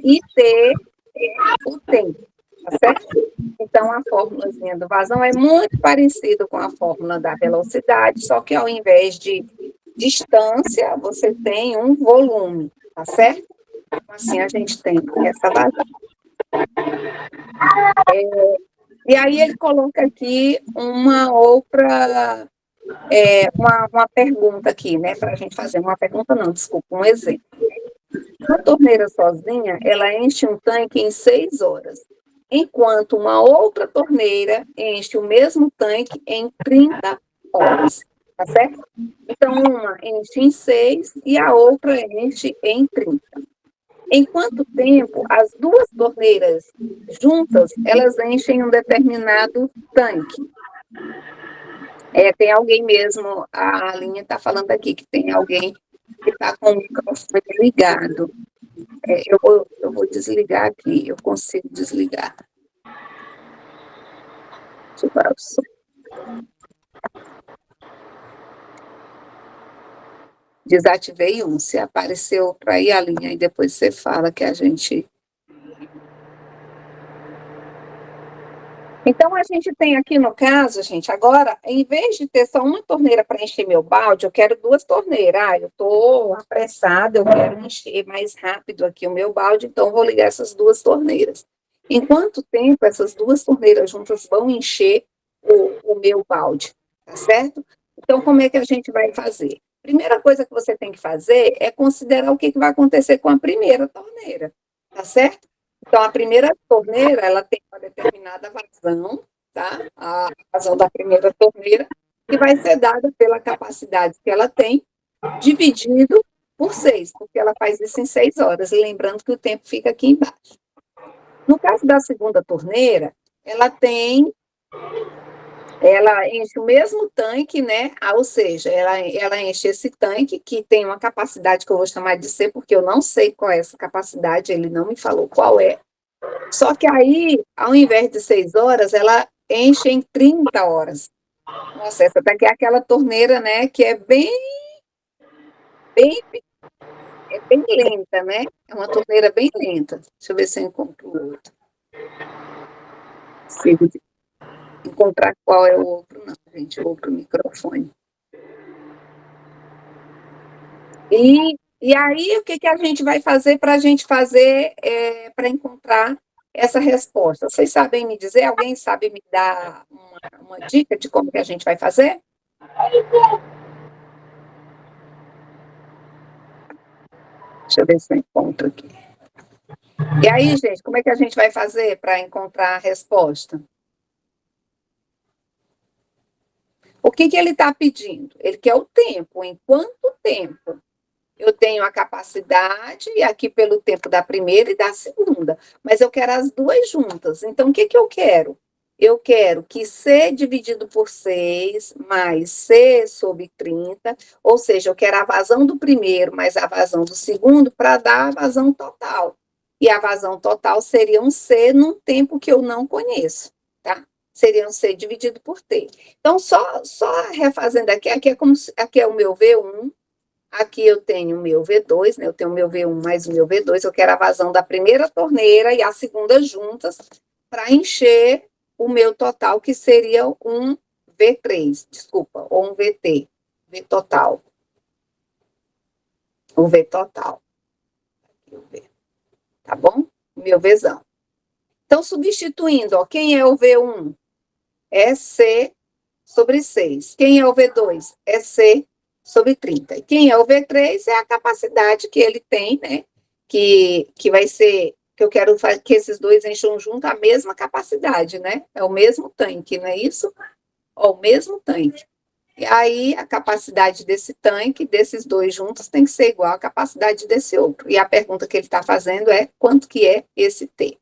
S1: E T é o tempo, tá certo? Então, a fórmulazinha do vazão é muito parecida com a fórmula da velocidade, só que ao invés de distância, você tem um volume, tá certo? Assim, a gente tem essa vazão. E aí, ele coloca aqui uma outra, uma pergunta aqui, né, para a gente fazer. Uma pergunta não, desculpa, um exemplo. Uma torneira sozinha, ela enche um tanque em 6 horas, enquanto uma outra torneira enche o mesmo tanque em 30 horas. tá certo? Então, uma enche em 6 e a outra enche em 30. Em quanto tempo as duas torneiras juntas, elas enchem um determinado tanque? Tem alguém mesmo, a linha está falando aqui que tem alguém que está com o microfone ligado. Eu vou desligar aqui, eu consigo desligar. Deixa eu parar o som. Desativei um, se apareceu para aí a linha, e depois você fala que a gente... Então, a gente tem aqui no caso, gente, agora, em vez de ter só uma torneira para encher meu balde, eu quero duas torneiras. Eu estou apressada, eu quero encher mais rápido aqui o meu balde, então eu vou ligar essas duas torneiras. Em quanto tempo essas duas torneiras juntas vão encher o meu balde, tá certo? Então, como é que a gente vai fazer? Primeira coisa que você tem que fazer é considerar o que vai acontecer com a primeira torneira, tá certo? Então, a primeira torneira, ela tem uma determinada vazão, tá? A vazão da primeira torneira, que vai ser dada pela capacidade que ela tem, dividido por 6, porque ela faz isso em 6 horas, e lembrando que o tempo fica aqui embaixo. No caso da segunda torneira, ela enche o mesmo tanque, né? Ou seja, ela enche esse tanque que tem uma capacidade que eu vou chamar de C, porque eu não sei qual é essa capacidade, ele não me falou qual é. Só que aí, ao invés de 6 horas, ela enche em 30 horas. Nossa, essa daqui é aquela torneira, né? Que é bem lenta, né? É uma torneira bem lenta. Deixa eu ver se eu encontro o outro. Consigo encontrar qual é o outro, não, gente, o outro microfone. E aí, o que a gente vai fazer para a gente fazer, para encontrar essa resposta? Vocês sabem me dizer? Alguém sabe me dar uma dica de como que a gente vai fazer? Deixa eu ver se eu encontro aqui. E aí, gente, como é que a gente vai fazer para encontrar a resposta? O que ele está pedindo? Ele quer o tempo. Em quanto tempo eu tenho a capacidade, e aqui pelo tempo da primeira e da segunda, mas eu quero as duas juntas. Então, o que eu quero? Eu quero que C dividido por 6 mais C sobre 30, ou seja, eu quero a vazão do primeiro mais a vazão do segundo para dar a vazão total. E a vazão total seria um C num tempo que eu não conheço, tá? Seria um C dividido por T. Então, só refazendo aqui aqui é o meu V1, aqui eu tenho o meu V2, né? Eu tenho o meu V1 mais o meu V2, eu quero a vazão da primeira torneira e a segunda juntas para encher o meu total, que seria um V3, desculpa, ou um VT, V total. O V total. Aqui o V. Tá bom? O meu Vzão. Então, substituindo, ó, quem é o V1? É C sobre 6. Quem é o V2? É C sobre 30. E quem é o V3 é a capacidade que ele tem, né? Que vai ser, que eu quero que esses dois encham junto a mesma capacidade, né? É o mesmo tanque, não é isso? Ó, o mesmo tanque. E aí, a capacidade desse tanque, desses dois juntos, tem que ser igual à capacidade desse outro. E a pergunta que ele está fazendo é, quanto que é esse T?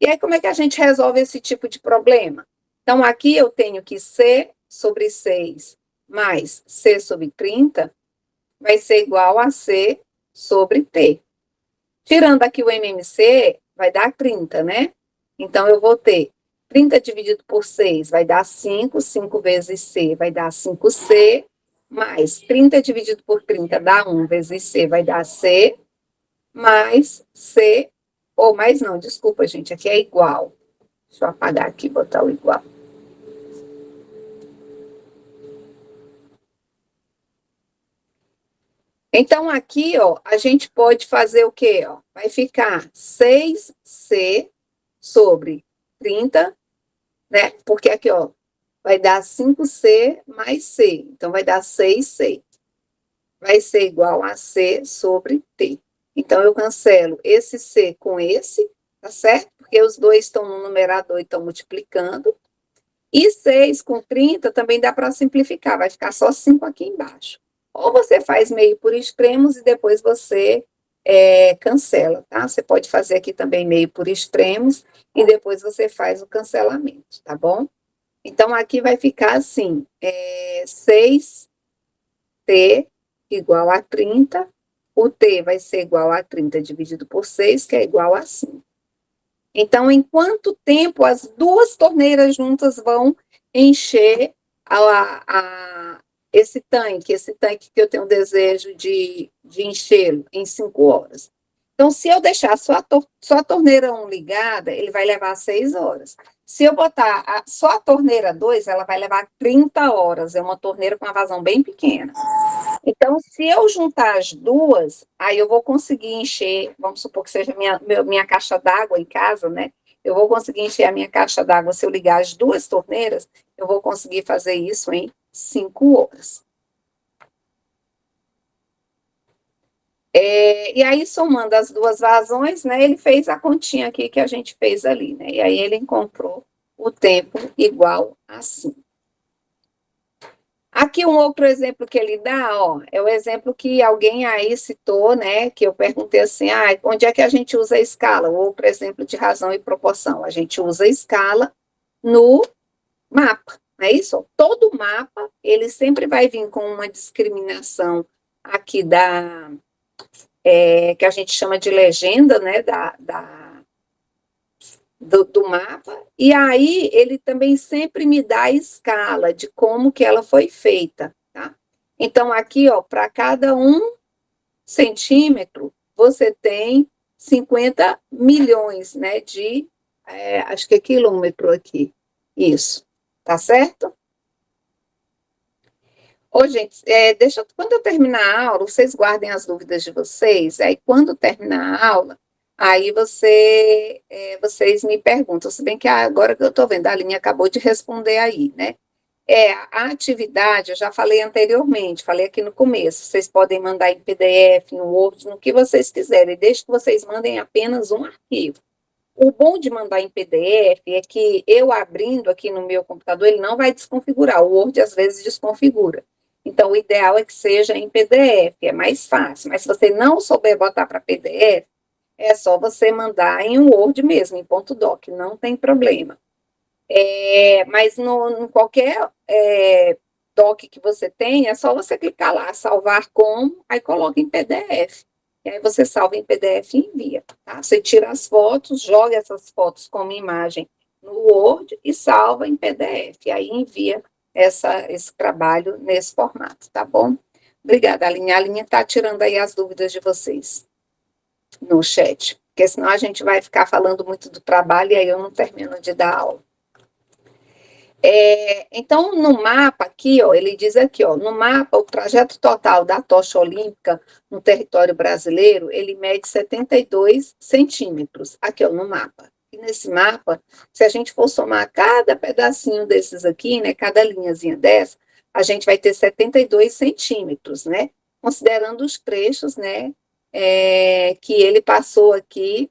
S1: E aí, como é que a gente resolve esse tipo de problema? Então, aqui eu tenho que C sobre 6 mais C sobre 30 vai ser igual a C sobre T. Tirando aqui o MMC, vai dar 30, né? Então, eu vou ter 30 dividido por 6 vai dar 5, 5 vezes C vai dar 5C, mais 30 dividido por 30 dá 1 vezes C vai dar C, mais C, ou mais não, desculpa, gente, aqui é igual. Deixa eu apagar aqui e botar o igual. Então, aqui, ó, a gente pode fazer o quê? Ó? Vai ficar 6C sobre 30, né? Porque aqui, ó, vai dar 5C mais C. Então, vai dar 6C. Vai ser igual a C sobre T. Então, eu cancelo esse C com esse, tá certo? Porque os dois estão no numerador e estão multiplicando. E 6 com 30 também dá para simplificar, vai ficar só 5 aqui embaixo. Ou você faz meio por extremos e depois você cancela, tá? Você pode fazer aqui também meio por extremos e depois você faz o cancelamento, tá bom? Então, aqui vai ficar assim, 6t igual a 30, o t vai ser igual a 30 dividido por 6, que é igual a 5. Então, em quanto tempo as duas torneiras juntas vão encher esse tanque que eu tenho desejo de enchê-lo em 5 horas? Então, se eu deixar só a torneira 1 ligada, ele vai levar 6 horas. Se eu botar só a torneira 2, ela vai levar 30 horas. É uma torneira com uma vazão bem pequena. Então, se eu juntar as duas, aí eu vou conseguir encher, vamos supor que seja minha caixa d'água em casa, né? Eu vou conseguir encher a minha caixa d'água, se eu ligar as duas torneiras, eu vou conseguir fazer isso em 5 horas. E aí, somando as duas vazões, né, ele fez a continha aqui que a gente fez ali, né? E aí ele encontrou o tempo igual a 5. Aqui um outro exemplo que ele dá, ó, é o exemplo que alguém aí citou, né, que eu perguntei assim, onde é que a gente usa a escala? O outro exemplo de razão e proporção, a gente usa a escala no mapa, não é isso? Todo mapa, ele sempre vai vir com uma discriminação aqui que a gente chama de legenda, né, do mapa, e aí ele também sempre me dá a escala de como que ela foi feita, tá? Então, aqui, ó, para cada 1 centímetro, você tem 50 milhões, né, acho que é quilômetro aqui, isso, tá certo? Ô, gente, quando eu terminar a aula, vocês guardem as dúvidas de vocês, aí quando terminar a aula, aí vocês me perguntam, se bem que agora que eu estou vendo, a Aline acabou de responder aí, né? A atividade, eu já falei anteriormente, falei aqui no começo, vocês podem mandar em PDF, em Word, no que vocês quiserem, desde que vocês mandem apenas um arquivo. O bom de mandar em PDF é que eu abrindo aqui no meu computador, ele não vai desconfigurar, o Word às vezes desconfigura. Então, o ideal é que seja em PDF, é mais fácil. Mas se você não souber botar para PDF, é só você mandar em Word mesmo, em ponto .doc, não tem problema. Mas em qualquer doc que você tem, é só você clicar lá, salvar como, aí coloca em PDF. E aí você salva em PDF e envia, tá? Você tira as fotos, joga essas fotos como imagem no Word e salva em PDF. E aí envia esse trabalho nesse formato, tá bom? Obrigada, Aline. A Aline está tirando aí as dúvidas de vocês no chat, porque senão a gente vai ficar falando muito do trabalho e aí eu não termino de dar aula. Então, no mapa aqui, ó, ele diz aqui, ó, no mapa, o trajeto total da tocha olímpica no território brasileiro, ele mede 72 centímetros, aqui, ó, no mapa. E nesse mapa, se a gente for somar cada pedacinho desses aqui, né, cada linhazinha dessa, a gente vai ter 72 centímetros, né, considerando os trechos, né, que ele passou aqui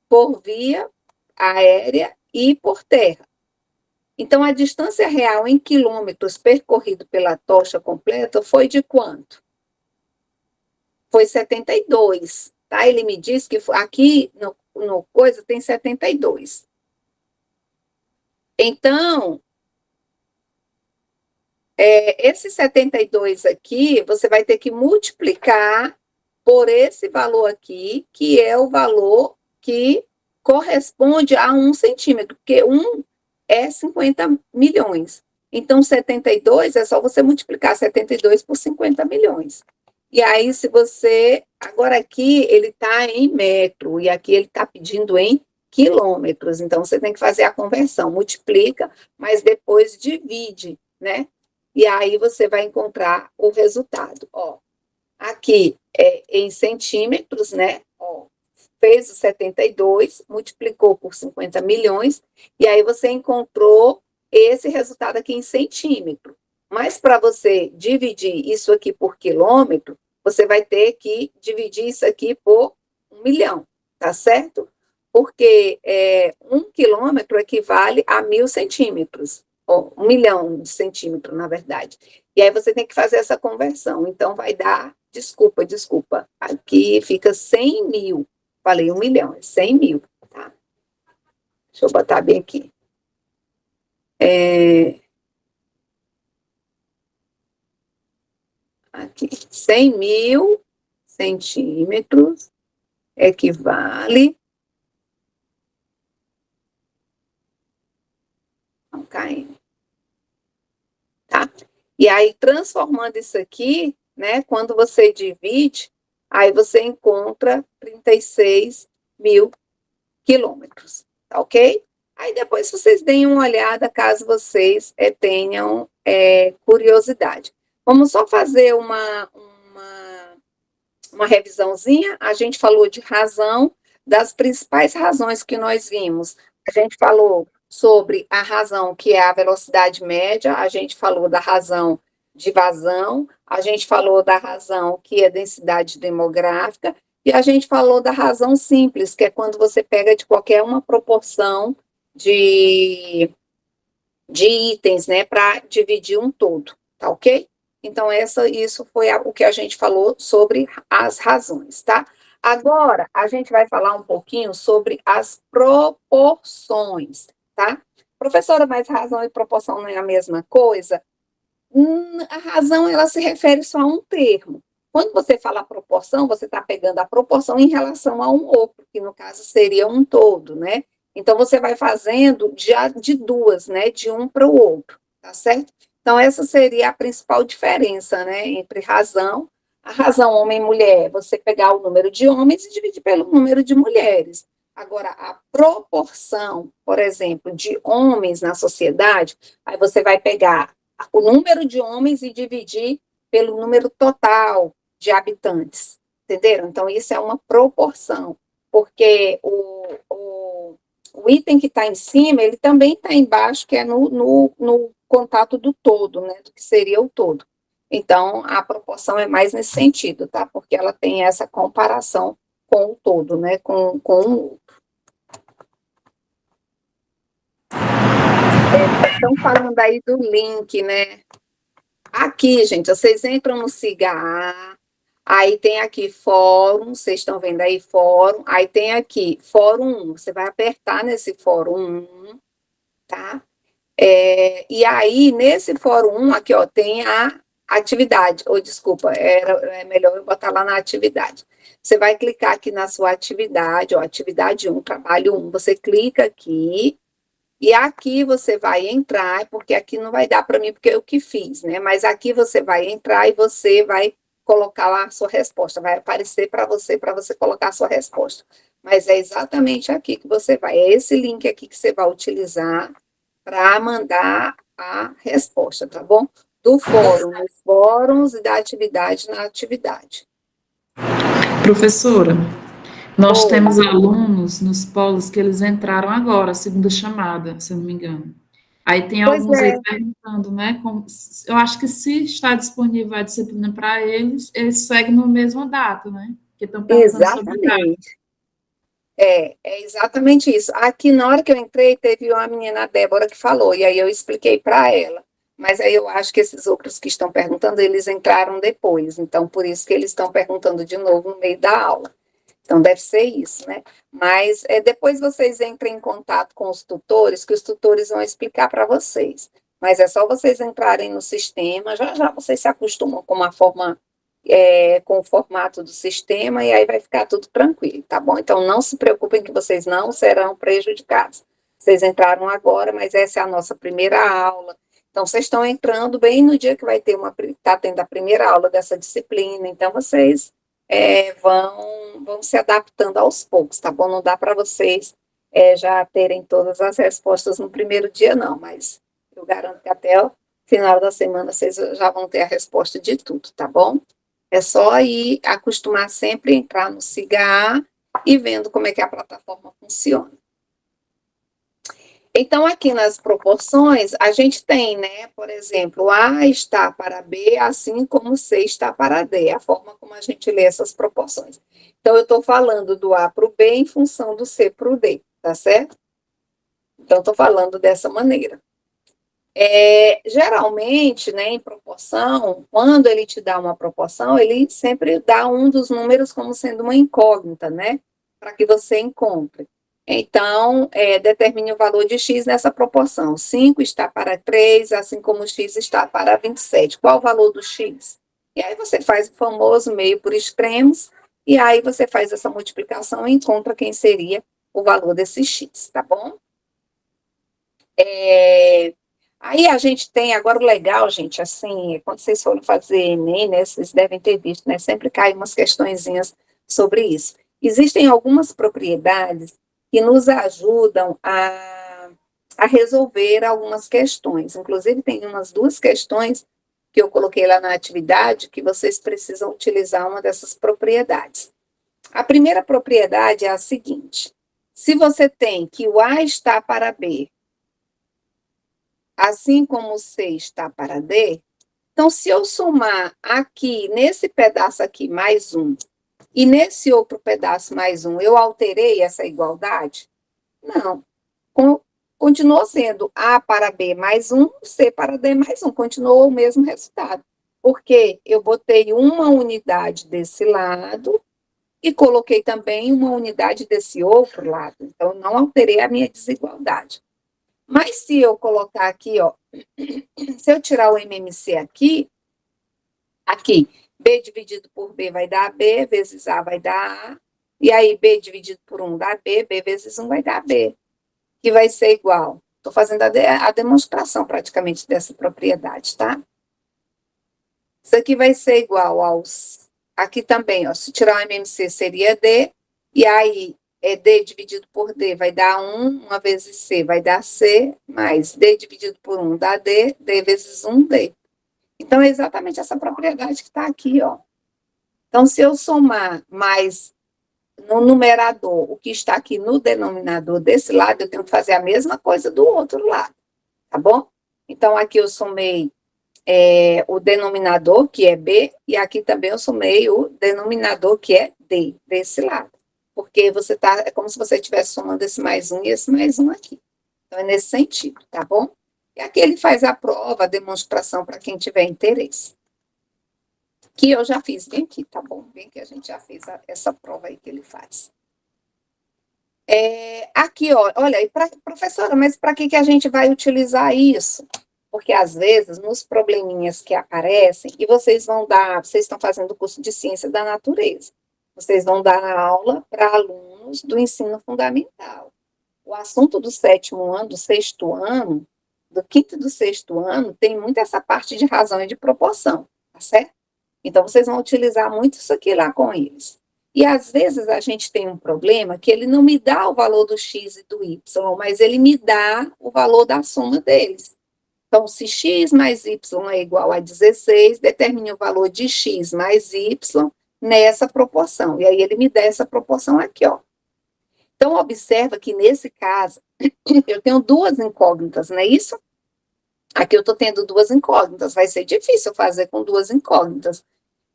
S1: por via aérea e por terra. Então, a distância real em quilômetros percorrido pela tocha completa foi de quanto? Foi 72, tá? Ele me disse que aqui no coisa tem 72. Então, esse 72 aqui, você vai ter que multiplicar por esse valor aqui, que é o valor que corresponde a 1 centímetro, porque 1 é 50 milhões. Então, 72 é só você multiplicar 72 por 50 milhões. E aí, se você... Agora, aqui, ele está em metro, e aqui ele está pedindo em quilômetros. Então, você tem que fazer a conversão. Multiplica, mas depois divide, né? E aí, você vai encontrar o resultado. Ó, aqui é em centímetros, né? Ó, fez o 72, multiplicou por 50 milhões, e aí você encontrou esse resultado aqui em centímetro. Mas para você dividir isso aqui por quilômetro, você vai ter que dividir isso aqui por 1 milhão, tá certo? Porque 1 quilômetro equivale a 1000 centímetros. ó, 1 milhão de centímetros, na verdade. E aí você tem que fazer essa conversão. Então, vai dar, desculpa, aqui fica 100 mil. Falei 1 milhão, é 100 mil, tá? Deixa eu botar bem aqui. Aqui, 100 mil centímetros equivale a 1 km. Tá? E aí, transformando isso aqui, né, quando você divide, aí você encontra 36 mil quilômetros, tá ok? Aí depois vocês deem uma olhada, caso vocês tenham curiosidade. Vamos só fazer uma revisãozinha. A gente falou de razão, das principais razões que nós vimos. A gente falou sobre a razão que é a velocidade média, a gente falou da razão de vazão, a gente falou da razão que é densidade demográfica, e a gente falou da razão simples, que é quando você pega de qualquer uma proporção de itens, né, para dividir um todo, tá ok? Então, isso foi o que a gente falou sobre as razões, tá? Agora, a gente vai falar um pouquinho sobre as proporções, tá? Professora, mas razão e proporção não é a mesma coisa? A razão, ela se refere só a um termo. Quando você fala proporção, você está pegando a proporção em relação a um outro, que no caso seria um todo, né? Então, você vai fazendo de duas, né? De um para o outro, tá certo? Então, essa seria a principal diferença, né? Entre razão, a razão homem e mulher, você pegar o número de homens e dividir pelo número de mulheres. Agora, a proporção, por exemplo, de homens na sociedade, aí você vai pegar o número de homens e dividir pelo número total de habitantes, entenderam? Então, isso é uma proporção, porque o item que está em cima, ele também está embaixo, que é no contato do todo, né, do que seria o todo. Então, a proporção é mais nesse sentido, tá? Porque ela tem essa comparação com o todo, né, com o estão falando aí do link, né? Aqui, gente, vocês entram no Cigar, aí tem aqui fórum, vocês estão vendo aí fórum, aí tem aqui fórum 1, você vai apertar nesse fórum 1, tá? E aí, nesse fórum 1, aqui, ó, tem a atividade, ou desculpa, é melhor eu botar lá na atividade. Você vai clicar aqui na sua atividade, ó, atividade 1, trabalho 1, você clica aqui, e aqui você vai entrar, porque aqui não vai dar para mim, porque eu que fiz, né? Mas aqui você vai entrar e você vai colocar lá a sua resposta, vai aparecer para você colocar a sua resposta. Mas é exatamente aqui que você vai, é esse link aqui que você vai utilizar para mandar a resposta, tá bom? Do fórum, nos fóruns e da atividade na atividade.
S5: Professora, nós
S1: Oi.
S5: temos alunos nos polos que eles entraram agora, a segunda chamada, se eu não me engano. Aí tem
S1: Pois
S5: alguns
S1: é.
S5: aí perguntando, né? Eu acho que se está disponível a disciplina para eles, eles seguem no mesmo data, né? Porque estão perguntando sobre a data.
S1: Exatamente. É exatamente isso. Aqui, na hora que eu entrei, teve uma menina, a Débora, que falou, e aí eu expliquei para ela. Mas aí eu acho que esses outros que estão perguntando, eles entraram depois. Então, por isso que eles estão perguntando de novo no meio da aula. Então, deve ser isso, né? Mas depois vocês entrem em contato com os tutores, que os tutores vão explicar para vocês. Mas é só vocês entrarem no sistema, já vocês se acostumam com uma forma, com o formato do sistema, e aí vai ficar tudo tranquilo, tá bom? Então, não se preocupem que vocês não serão prejudicados. Vocês entraram agora, mas essa é a nossa primeira aula. Então, vocês estão entrando bem no dia que vai ter tá tendo a primeira aula dessa disciplina, então vocês vão se adaptando aos poucos, tá bom? Não dá para vocês já terem todas as respostas no primeiro dia, não, mas eu garanto que até o final da semana vocês já vão ter a resposta de tudo, tá bom? É só ir acostumar sempre a entrar no Cigar e vendo como é que a plataforma funciona. Então, aqui nas proporções, a gente tem, né, por exemplo, A está para B, assim como C está para D, a forma como a gente lê essas proporções. Então, eu estou falando do A para o B em função do C para o D, tá certo? Então, estou falando dessa maneira. Geralmente, né, em proporção, quando ele te dá uma proporção, ele sempre dá um dos números como sendo uma incógnita, né, para que você encontre. Então, determine o valor de x nessa proporção. 5 está para 3, assim como x está para 27. Qual o valor do x? E aí você faz o famoso meio por extremos, e aí você faz essa multiplicação e encontra quem seria o valor desse x, tá bom? Aí a gente tem, agora o legal, gente, assim, quando vocês forem fazer Enem, né, vocês devem ter visto, né, sempre cai umas questõezinhas sobre isso. Existem algumas propriedades que nos ajudam a resolver algumas questões. Inclusive, tem umas 2 questões que eu coloquei lá na atividade que vocês precisam utilizar uma dessas propriedades. A primeira propriedade é a seguinte: se você tem que o A está para B, assim como o C está para D, então, se eu somar aqui, nesse pedaço aqui, mais 1, e nesse outro pedaço mais 1, eu alterei essa igualdade? Não. Continuou sendo A para B mais 1, C para D mais 1. Continuou o mesmo resultado. Porque eu botei uma unidade desse lado e coloquei também uma unidade desse outro lado. Então, não alterei a minha desigualdade. Mas se eu colocar aqui, ó, se eu tirar o MMC aqui, B dividido por B vai dar B, vezes A vai dar A, e aí B dividido por 1 dá B, B vezes 1 vai dar B, que vai ser igual. Estou fazendo a demonstração praticamente dessa propriedade, tá? Isso aqui vai ser igual aos... Aqui também, ó, se tirar o MMC seria D, e aí D dividido por D vai dar 1 vezes C vai dar C, mais D dividido por 1 dá D, D vezes 1, D. Então, é exatamente essa propriedade que está aqui, ó. Então, se eu somar mais no numerador o que está aqui no denominador desse lado, eu tenho que fazer a mesma coisa do outro lado, tá bom? Então, aqui eu somei o denominador, que é B, e aqui também eu somei o denominador, que é D, desse lado. Porque é como se você estivesse somando esse mais 1 e esse mais 1 aqui. Então, é nesse sentido, tá bom? E aqui ele faz a prova, a demonstração para quem tiver interesse. Que eu já fiz, bem aqui, tá bom? Bem que a gente já fez essa prova aí que ele faz. Aqui, ó, olha, professora, mas para que a gente vai utilizar isso? Porque, às vezes, nos probleminhas que aparecem, e vocês estão fazendo o curso de Ciência da Natureza, vocês vão dar aula para alunos do ensino fundamental. O assunto do 7º ano, do 6º ano, do 5º e do 6º ano, tem muito essa parte de razão e de proporção, tá certo? Então, vocês vão utilizar muito isso aqui lá com eles. E, às vezes, a gente tem um problema que ele não me dá o valor do x e do y, mas ele me dá o valor da soma deles. Então, se x mais y é igual a 16, determine o valor de x mais y nessa proporção. E aí, ele me dá essa proporção aqui, ó. Então, observa que, nesse caso, eu tenho 2 incógnitas, não é isso? Aqui eu estou tendo 2 incógnitas. Vai ser difícil fazer com 2 incógnitas.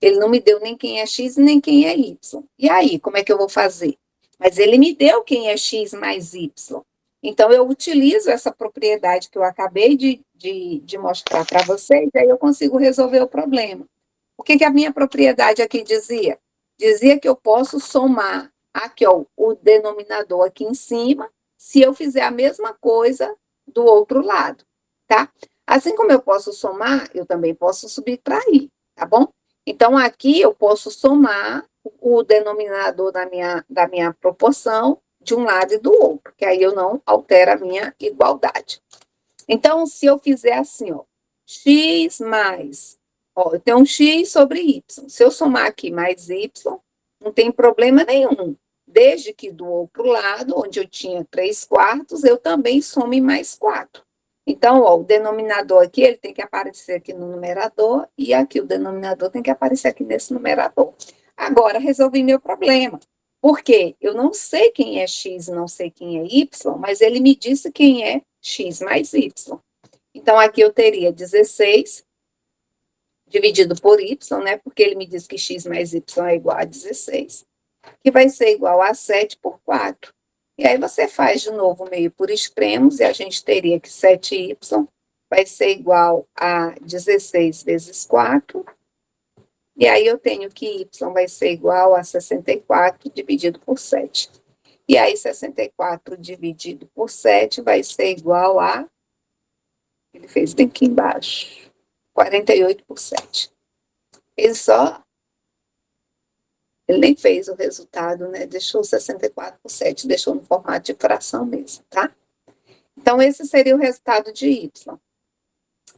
S1: Ele não me deu nem quem é x nem quem é y. E aí, como é que eu vou fazer? Mas ele me deu quem é x mais y. Então, eu utilizo essa propriedade que eu acabei de mostrar para vocês, e aí eu consigo resolver o problema. O que a minha propriedade aqui dizia? Dizia que eu posso somar aqui, ó, o denominador aqui em cima, se eu fizer a mesma coisa do outro lado, tá? Assim como eu posso somar, eu também posso subtrair, tá bom? Então, aqui eu posso somar o denominador da minha proporção de um lado e do outro, que aí eu não altero a minha igualdade. Então, se eu fizer assim, ó, x mais, ó, eu tenho um x sobre y. Se eu somar aqui mais y, não tem problema nenhum. Desde que do outro lado, onde eu tinha 3/4, eu também some mais 4. Então, ó, o denominador aqui, ele tem que aparecer aqui no numerador, e aqui o denominador tem que aparecer aqui nesse numerador. Agora, resolvi meu problema. Por quê? Eu não sei quem é x, não sei quem é y, mas ele me disse quem é x mais y. Então, aqui eu teria 16 dividido por y, né? Porque ele me disse que x mais y é igual a 16, que vai ser igual a 7 por 4. E aí você faz de novo meio por extremos, e a gente teria que 7y vai ser igual a 16 vezes 4. E aí eu tenho que y vai ser igual a 64 dividido por 7. E aí 64 dividido por 7 vai ser igual a... Ele fez bem aqui embaixo. 48 por 7. Ele nem fez o resultado, né? Deixou 64 por 7, deixou no formato de fração mesmo, tá? Então, esse seria o resultado de y.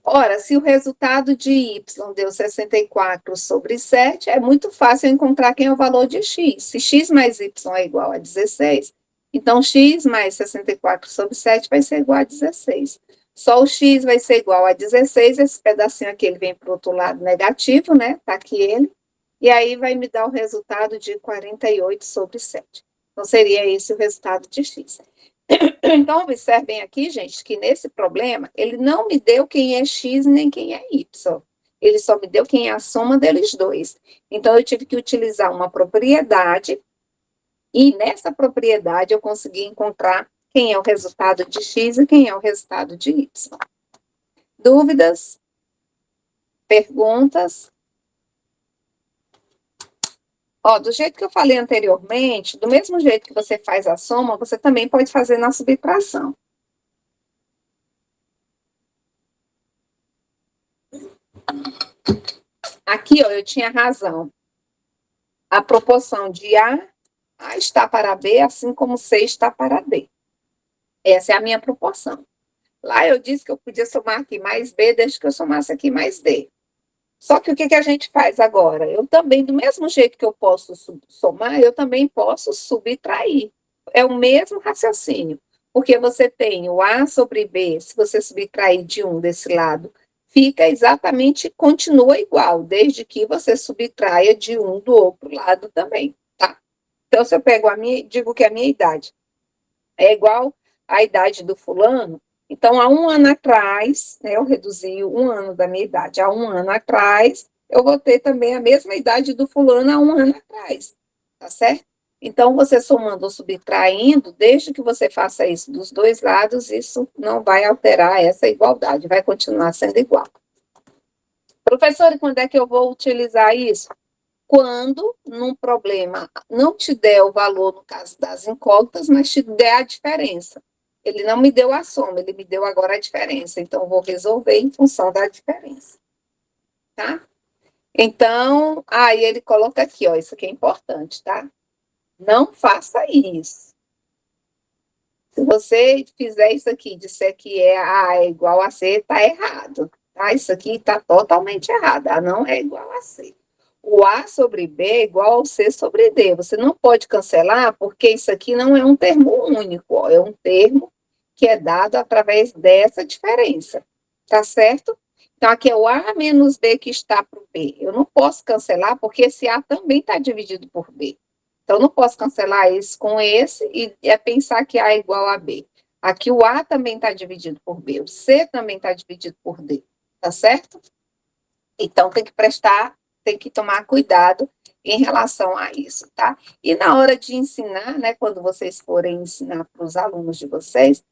S1: Ora, se o resultado de y deu 64 sobre 7, é muito fácil encontrar quem é o valor de x. Se x mais y é igual a 16, então x mais 64 sobre 7 vai ser igual a 16. Só o x vai ser igual a 16, esse pedacinho aqui ele vem para o outro lado negativo, né? Tá aqui ele. E aí vai me dar o resultado de 48 sobre 7. Então, seria esse o resultado de x. Então, observem aqui, gente, que nesse problema, ele não me deu quem é x nem quem é y. Ele só me deu quem é a soma deles dois. Então, eu tive que utilizar uma propriedade, e nessa propriedade eu consegui encontrar quem é o resultado de x e quem é o resultado de y. Dúvidas? Perguntas? Ó, do jeito que eu falei anteriormente, do mesmo jeito que você faz a soma, você também pode fazer na subtração. Aqui, ó, eu tinha razão. A proporção de A está para B, assim como C está para D. Essa é a minha proporção. Lá eu disse que eu podia somar aqui mais B, desde que eu somasse aqui mais D. Só que o que a gente faz agora? Eu também, do mesmo jeito que eu posso somar, eu também posso subtrair. É o mesmo raciocínio. Porque você tem o A sobre B, se você subtrair de um desse lado, fica exatamente, continua igual, desde que você subtraia de um do outro lado também, tá? Então, se eu pego digo que a minha idade é igual à idade do fulano, então, há um ano atrás, né, eu reduzi um ano da minha idade. Há um ano atrás, eu vou ter também a mesma idade do fulano há um ano atrás. Tá certo? Então, você somando ou subtraindo, desde que você faça isso dos dois lados, isso não vai alterar essa igualdade, vai continuar sendo igual. Professor, e quando é que eu vou utilizar isso? Quando, num problema, não te der o valor, no caso das incógnitas, mas te der a diferença. Ele não me deu a soma, ele me deu agora a diferença. Então, eu vou resolver em função da diferença. Tá? Então, aí ele coloca aqui, ó, isso aqui é importante, tá? Não faça isso. Se você fizer isso aqui, disser que A é igual a C, tá errado. Tá? Isso aqui tá totalmente errado. A não é igual a C. O A sobre B é igual ao C sobre D. Você não pode cancelar, porque isso aqui não é um termo único, ó, é um termo que é dado através dessa diferença, tá certo? Então, aqui é o A menos B que está para o B. Eu não posso cancelar, porque esse A também está dividido por B. Então, eu não posso cancelar esse com esse e pensar que A é igual a B. Aqui o A também está dividido por B, o C também está dividido por D, tá certo? Então, tem que tomar cuidado em relação a isso, tá? E na hora de ensinar, né, quando vocês forem ensinar para os alunos de vocês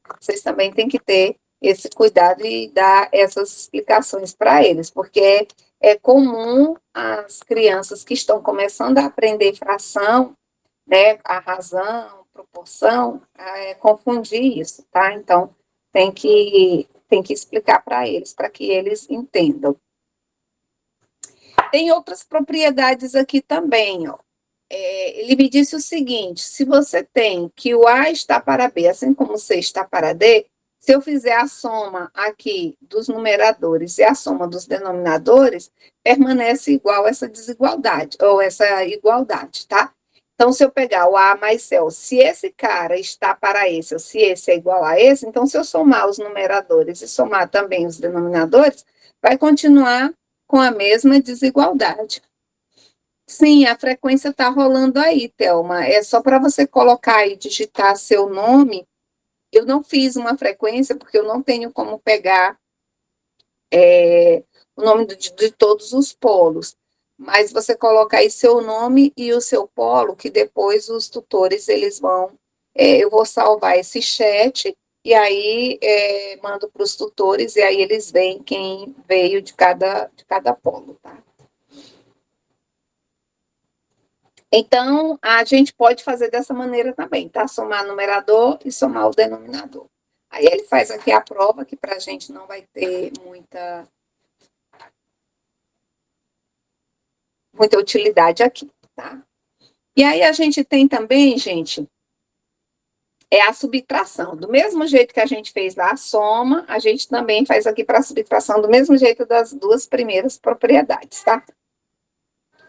S1: também têm que ter esse cuidado e dar essas explicações para eles, porque é comum as crianças que estão começando a aprender fração, né, a razão, proporção, confundir isso, tá? Então, tem que explicar para que eles entendam. Tem outras propriedades aqui também, ó. Ele me disse o seguinte, se você tem que o A está para B, assim como o C está para D, se eu fizer a soma aqui dos numeradores e a soma dos denominadores, permanece igual essa desigualdade, ou essa igualdade, tá? Então, se eu pegar o A mais C, se esse cara está para esse, ou se esse é igual a esse, então, se eu somar os numeradores e somar também os denominadores, vai continuar com a mesma desigualdade. Sim, a frequência está rolando aí, Thelma. É só para você colocar e digitar seu nome. Eu não fiz uma frequência, porque eu não tenho como pegar o nome de todos os polos. Mas você coloca aí seu nome e o seu polo, que depois os tutores, eles vão... eu vou salvar esse chat e aí mando para os tutores, e aí eles veem quem veio de cada polo, tá? Então, a gente pode fazer dessa maneira também, tá? Somar numerador e somar o denominador. Aí ele faz aqui a prova, que para a gente não vai ter muita utilidade aqui, tá? E aí a gente tem também, gente, a subtração. Do mesmo jeito que a gente fez lá a soma, a gente também faz aqui para a subtração, do mesmo jeito das duas primeiras propriedades, tá?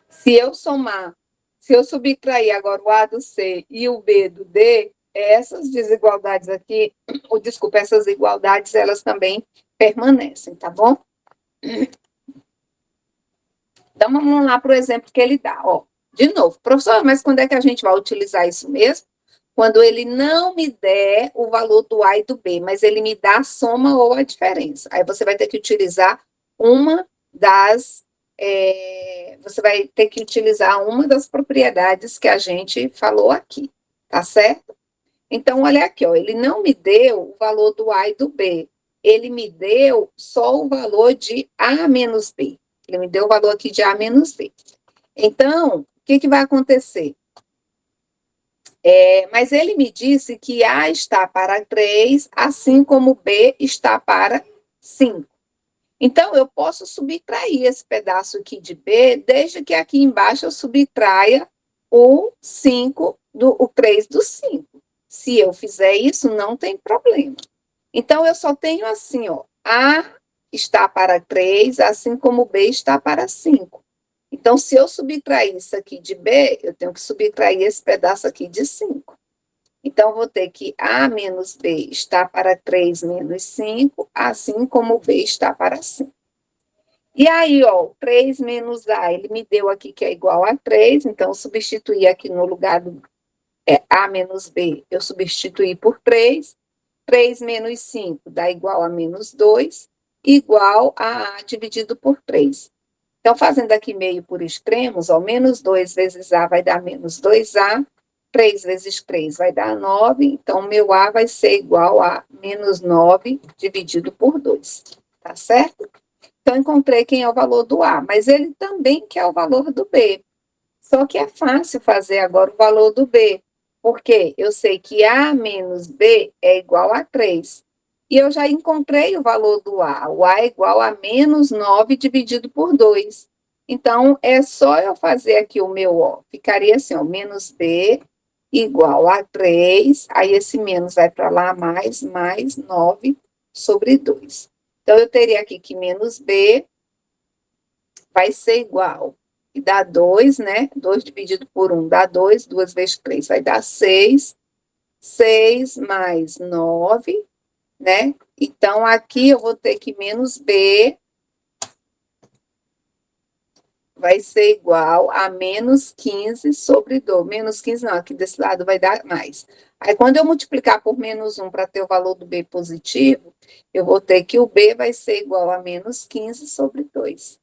S1: Se eu subtrair agora o A do C e o B do D, essas desigualdades aqui, essas igualdades, elas também permanecem, tá bom? Então, vamos lá para o exemplo que ele dá, ó. De novo, professor, mas quando é que a gente vai utilizar isso mesmo? Quando ele não me der o valor do A e do B, mas ele me dá a soma ou a diferença. Aí você vai ter que utilizar uma das propriedades que a gente falou aqui, tá certo? Então, olha aqui, ó, ele não me deu o valor do A e do B, ele me deu só o valor de A menos B. Ele me deu o valor aqui de A menos B. Então, o que vai acontecer? Mas ele me disse que A está para 3, assim como B está para 5. Então, eu posso subtrair esse pedaço aqui de B, desde que aqui embaixo eu subtraia o 3 do 5. Se eu fizer isso, não tem problema. Então, eu só tenho assim, ó, A está para 3, assim como B está para 5. Então, se eu subtrair isso aqui de B, eu tenho que subtrair esse pedaço aqui de 5. Então, eu vou ter que A menos B está para 3 menos 5, assim como B está para 5. E aí, ó, 3 menos A, ele me deu aqui que é igual a 3, então, eu substituí aqui no lugar do A menos B, eu substituí por 3. 3 menos 5 dá igual a menos 2, igual a A dividido por 3. Então, fazendo aqui meio por extremos, ó, menos 2 vezes A vai dar menos 2A, 3 vezes 3 vai dar 9, então, meu A vai ser igual a menos 9 dividido por 2, tá certo? Então, encontrei quem é o valor do A, mas ele também quer o valor do B. Só que é fácil fazer agora o valor do B, porque eu sei que A menos B é igual a 3. E eu já encontrei o valor do A. O A é igual a menos 9 dividido por 2. Então, é só eu fazer aqui o meu ó. Ficaria assim, ó, menos B igual a 3. Aí, esse menos vai para lá, mais 9 sobre 2. Então, eu teria aqui que menos B vai ser igual, e dá 2, né? 2 dividido por 1 dá 2, 2 vezes 3 vai dar 6. 6 mais 9, né? Então, aqui eu vou ter que menos B vai ser igual a menos 15 sobre 2. Menos 15 não, aqui desse lado vai dar mais. Aí, quando eu multiplicar por menos 1 para ter o valor do B positivo, eu vou ter que o B vai ser igual a menos 15 sobre 2.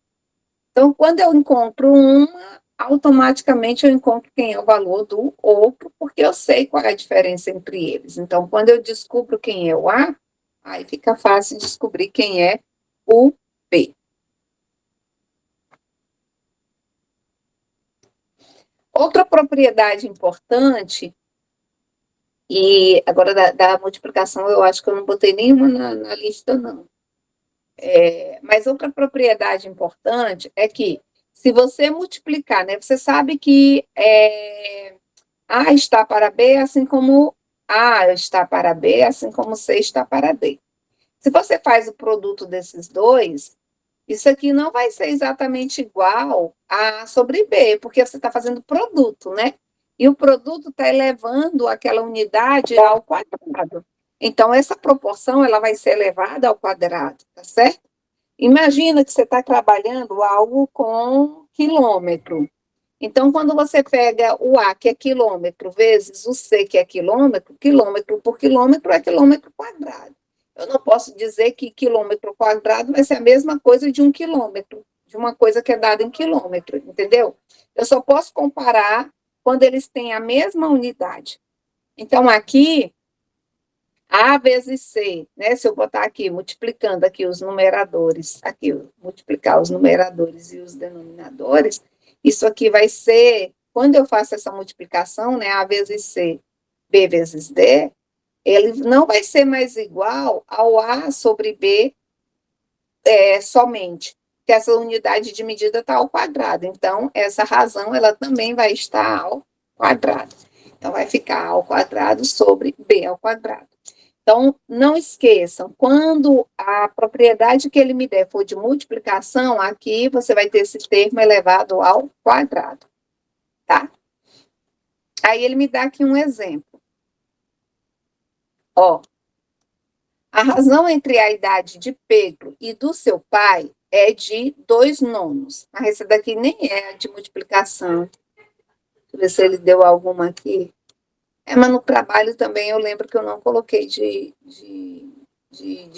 S1: Então, quando eu encontro uma, automaticamente eu encontro quem é o valor do outro, porque eu sei qual é a diferença entre eles. Então, quando eu descubro quem é o A, aí fica fácil descobrir quem é o B. Outra propriedade importante, e agora da multiplicação eu acho que eu não botei nenhuma na lista, não. Mas outra propriedade importante é que, se você multiplicar, né, você sabe que A está para B, assim como A está para B, assim como C está para D. Se você faz o produto desses dois, isso aqui não vai ser exatamente igual a A sobre B, porque você está fazendo produto, né? E o produto está elevando aquela unidade ao quadrado. Então, essa proporção ela vai ser elevada ao quadrado, tá certo? Imagina que você está trabalhando algo com quilômetro. Então, quando você pega o A, que é quilômetro, vezes o C, que é quilômetro, quilômetro por quilômetro é quilômetro quadrado. Eu não posso dizer que quilômetro quadrado vai ser a mesma coisa de um quilômetro, de uma coisa que é dada em quilômetro, entendeu? Eu só posso comparar quando eles têm a mesma unidade. Então, aqui, A vezes C, né? Se eu botar aqui, multiplicando aqui os numeradores, aqui, multiplicar os numeradores e os denominadores, isso aqui vai ser, quando eu faço essa multiplicação, né? A vezes C, B vezes D, ele não vai ser mais igual ao A sobre B somente, que essa unidade de medida está ao quadrado. Então, essa razão, ela também vai estar ao quadrado. Então, vai ficar A ao quadrado sobre B ao quadrado. Então, não esqueçam, quando a propriedade que ele me der for de multiplicação, aqui você vai ter esse termo elevado ao quadrado, tá? Aí ele me dá aqui um exemplo. Ó, a razão entre a idade de Pedro e do seu pai é de 2/9. Mas essa daqui nem é de multiplicação. Deixa eu ver se ele deu alguma aqui. Mas no trabalho também eu lembro que eu não coloquei de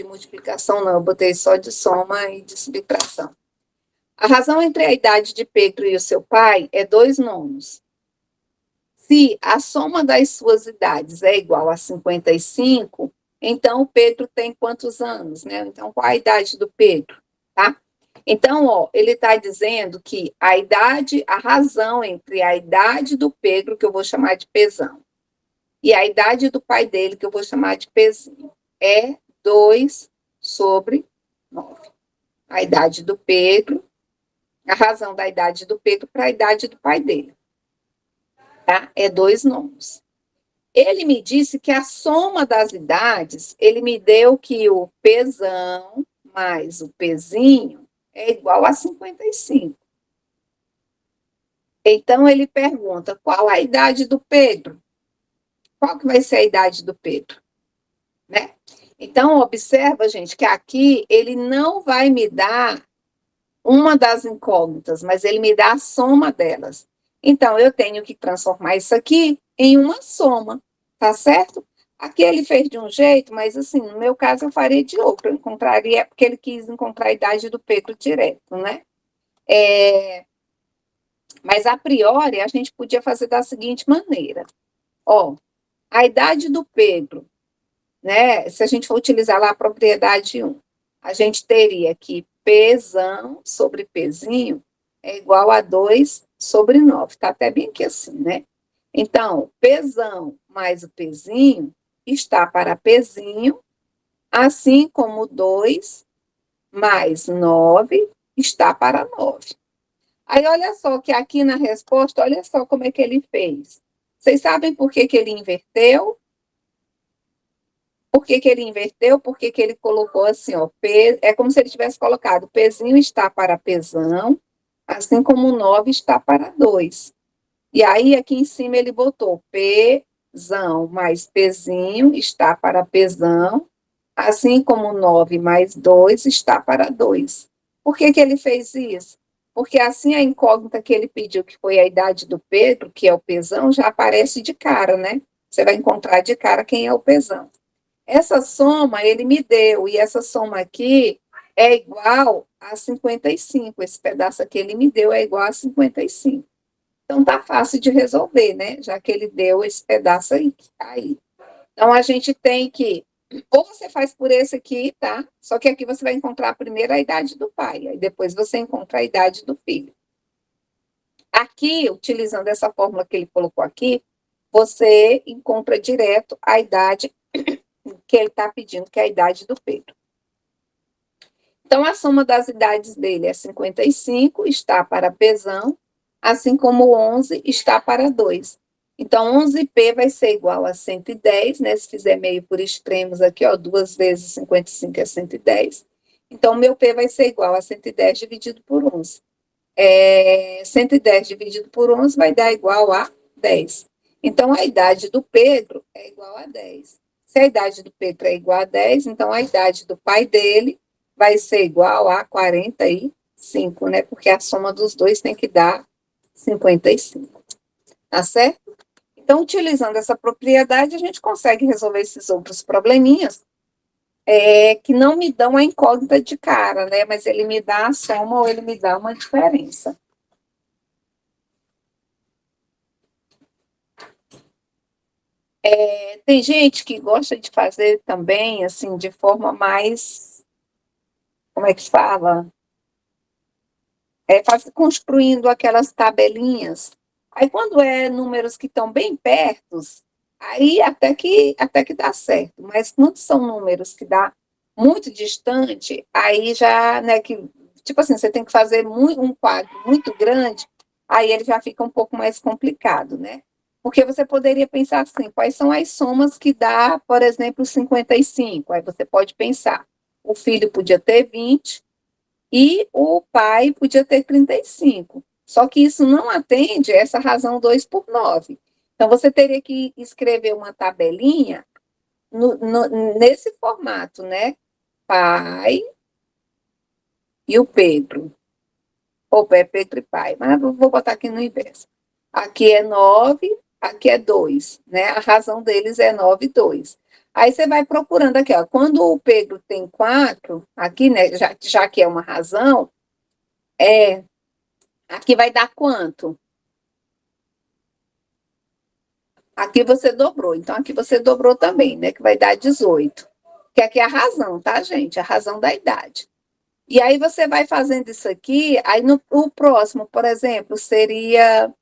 S1: multiplicação, não. Eu botei só de soma e de subtração. A razão entre a idade de Pedro e o seu pai é 2/9. Se a soma das suas idades é igual a 55, então o Pedro tem quantos anos, né? Então, qual a idade do Pedro, tá? Então, ó, ele está dizendo que a razão entre a idade do Pedro, que eu vou chamar de Pezão, e a idade do pai dele, que eu vou chamar de Pezinho, é 2/9. A idade do Pedro, a razão da idade do Pedro para a idade do pai dele, tá? É 2/9. Ele me disse que a soma das idades, ele me deu que o Pezão mais o Pezinho é igual a 55. Então, ele pergunta, qual a idade do Pedro? Qual que vai ser a idade do Pedro? Né? Então, observa, gente, que aqui ele não vai me dar uma das incógnitas, mas ele me dá a soma delas. Então, eu tenho que transformar isso aqui em uma soma, tá certo? Aqui ele fez de um jeito, mas assim, no meu caso eu faria de outro. Eu encontraria, porque ele quis encontrar a idade do Pedro direto, né? Mas, a priori, a gente podia fazer da seguinte maneira. Ó, a idade do Pedro, né? Se a gente for utilizar lá a propriedade 1, a gente teria que Pzão sobre Pzinho é igual a 2/9. Tá até bem aqui assim, né? Então, Pzão mais o Pzinho está para Pzinho, assim como 2 mais 9 está para 9. Aí, olha só que aqui na resposta, olha só como é que ele fez. Vocês sabem por que ele inverteu? Por que ele inverteu? Por que ele colocou assim, ó, é como se ele tivesse colocado Pzinho está para Pzão, assim como o 9 está para 2. E aí, aqui em cima, ele botou Pzão mais Pzinho está para Pzão, assim como o 9 mais 2 está para 2. Por que ele fez isso? Porque assim a incógnita que ele pediu, que foi a idade do Pedro, que é o Pzão, já aparece de cara, né? Você vai encontrar de cara quem é o Pzão. Essa soma ele me deu, e essa soma aqui é igual a 55. Esse pedaço aqui ele me deu é igual a 55. Então, tá fácil de resolver, né? Já que ele deu esse pedaço aí. Então, a gente tem que, ou você faz por esse aqui, tá? Só que aqui você vai encontrar primeiro a idade do pai, aí depois você encontra a idade do filho. Aqui, utilizando essa fórmula que ele colocou aqui, você encontra direto a idade que ele está pedindo, que é a idade do Pedro. Então, a soma das idades dele é 55, está para Pzão, assim como 11 está para 2. Então, 11P vai ser igual a 110, né? Se fizer meio por extremos aqui, ó, 2 vezes 55 é 110. Então, meu P vai ser igual a 110 dividido por 11. 110 dividido por 11 vai dar igual a 10. Então, a idade do Pedro é igual a 10. Se a idade do Pedro é igual a 10, então a idade do pai dele vai ser igual a 45, né? Porque a soma dos dois tem que dar 55. Tá certo? Então, utilizando essa propriedade, a gente consegue resolver esses outros probleminhas que não me dão a incógnita de cara, né? Mas ele me dá a soma ou ele me dá uma diferença. Tem gente que gosta de fazer também, assim, de forma mais, como é que fala? Construindo aquelas tabelinhas. Aí, quando é números que estão bem perto, aí até que dá certo. Mas quando são números que dá muito distante, aí já, né, que, tipo assim, você tem que fazer um quadro muito grande, aí ele já fica um pouco mais complicado, né? Porque você poderia pensar assim, quais são as somas que dá, por exemplo, 55? Aí você pode pensar, o filho podia ter 20, e o pai podia ter 35. Só que isso não atende essa razão 2 por 9. Então, você teria que escrever uma tabelinha nesse formato, né? Pai e o Pedro. Ou é Pedro e pai, mas vou botar aqui no inverso. Aqui é 9, aqui é 2, né? A razão deles é 9 e 2. Aí você vai procurando aqui, ó. Quando o Pedro tem 4, aqui, né? Já que é uma razão, aqui vai dar quanto? Aqui você dobrou, então aqui você dobrou também, né? Que vai dar 18. Que aqui é a razão, tá, gente? A razão da idade. E aí você vai fazendo isso aqui, aí o próximo, por exemplo, seria.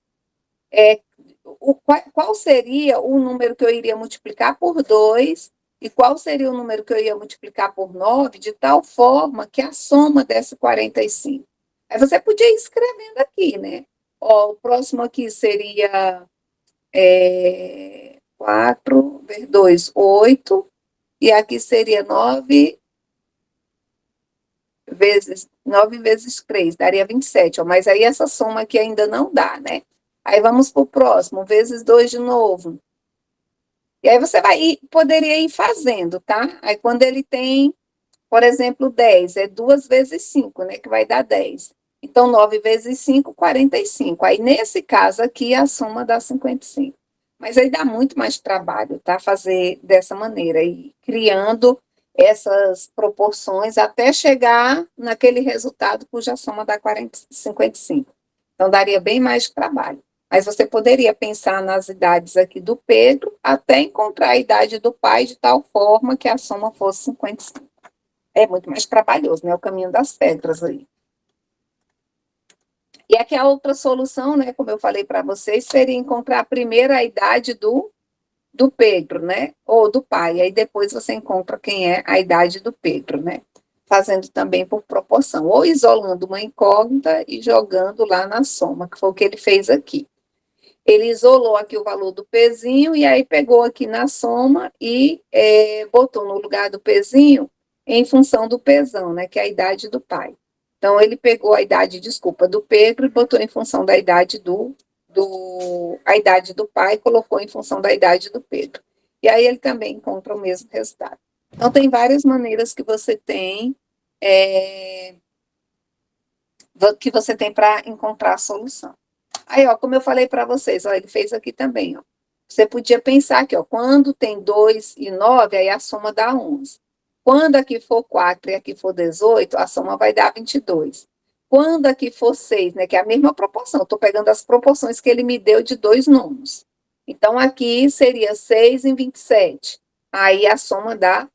S1: Qual seria o número que eu iria multiplicar por 2 e qual seria o número que eu ia multiplicar por 9, de tal forma que a soma desse 45. Aí você podia ir escrevendo aqui, né? Ó, o próximo aqui seria 4 vezes 2, 8, e aqui seria 9 vezes 3, daria 27, ó, mas aí essa soma aqui ainda não dá, né? Aí vamos para o próximo, vezes 2 de novo. E aí você poderia ir fazendo, tá? Aí quando ele tem, por exemplo, 10, é 2 vezes 5, né? Que vai dar 10. Então, 9 vezes 5, 45. Aí, nesse caso aqui, a soma dá 55. Mas aí dá muito mais trabalho, tá? Fazer dessa maneira, e criando essas proporções até chegar naquele resultado cuja soma dá 55. Então, daria bem mais trabalho. Mas você poderia pensar nas idades aqui do Pedro até encontrar a idade do pai de tal forma que a soma fosse 55. É muito mais trabalhoso, né? O caminho das pedras aí. E aqui a outra solução, né? Como eu falei para vocês, seria encontrar primeiro a idade do Pedro, né? Ou do pai. Aí depois você encontra quem é a idade do Pedro, né? Fazendo também por proporção. Ou isolando uma incógnita e jogando lá na soma, que foi o que ele fez aqui. Ele isolou aqui o valor do pezinho e aí pegou aqui na soma e botou no lugar do pezinho em função do pezão, né, que é a idade do pai. Então, ele pegou a idade, do Pedro e botou em função da idade a idade do pai, colocou em função da idade do Pedro. E aí ele também encontra o mesmo resultado. Então, tem várias maneiras que você tem para encontrar a solução. Aí, ó, como eu falei para vocês, ó, ele fez aqui também, ó. Você podia pensar que, ó, quando tem 2 e 9, aí a soma dá 11. Quando aqui for 4 e aqui for 18, a soma vai dar 22. Quando aqui for 6, né, que é a mesma proporção, estou pegando as proporções que ele me deu de 2 números. Então, aqui seria 6 em 27. Aí a soma dá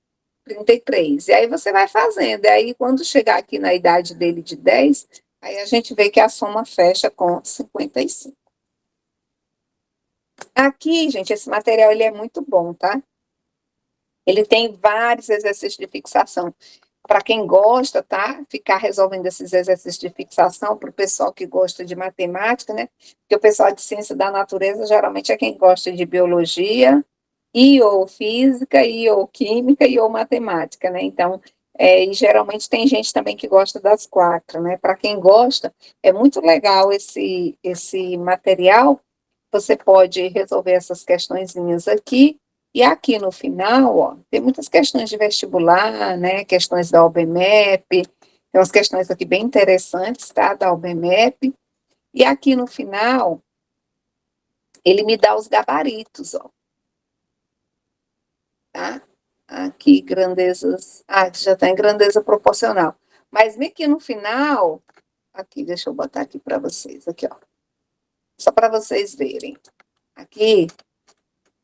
S1: 33. E aí você vai fazendo. E aí, quando chegar aqui na idade dele de 10, aí a gente vê que a soma fecha com 55. Aqui, gente, esse material ele é muito bom, tá? Ele tem vários exercícios de fixação. Para quem gosta, tá? Ficar resolvendo esses exercícios de fixação, para o pessoal que gosta de matemática, né? Porque o pessoal de ciência da natureza geralmente é quem gosta de biologia, e ou física, e ou química, e ou matemática, né? Então, e geralmente tem gente também que gosta das 4, né? Para quem gosta, é muito legal esse material. Você pode resolver essas questõezinhas aqui, e aqui no final, ó, tem muitas questões de vestibular, né? Questões da OBMEP, tem umas questões aqui bem interessantes, tá? Da OBMEP. E aqui no final, ele me dá os gabaritos, ó. Tá? Aqui, grandezas. Já está em grandeza proporcional. Mas aqui no final, aqui, deixa eu botar aqui para vocês, aqui, ó. Só para vocês verem. Aqui,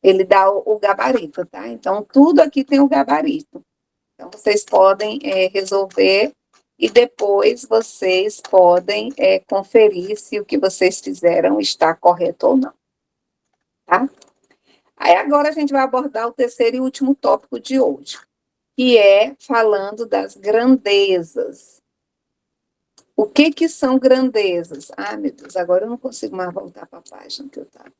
S1: Ele dá o gabarito, tá? Então, tudo aqui tem o gabarito. Então, vocês podem resolver e depois vocês podem conferir se o que vocês fizeram está correto ou não, tá? Aí, agora, a gente vai abordar o terceiro e último tópico de hoje, que é falando das grandezas. O que são grandezas? Ah, meu Deus, agora eu não consigo mais voltar para a página que eu estava.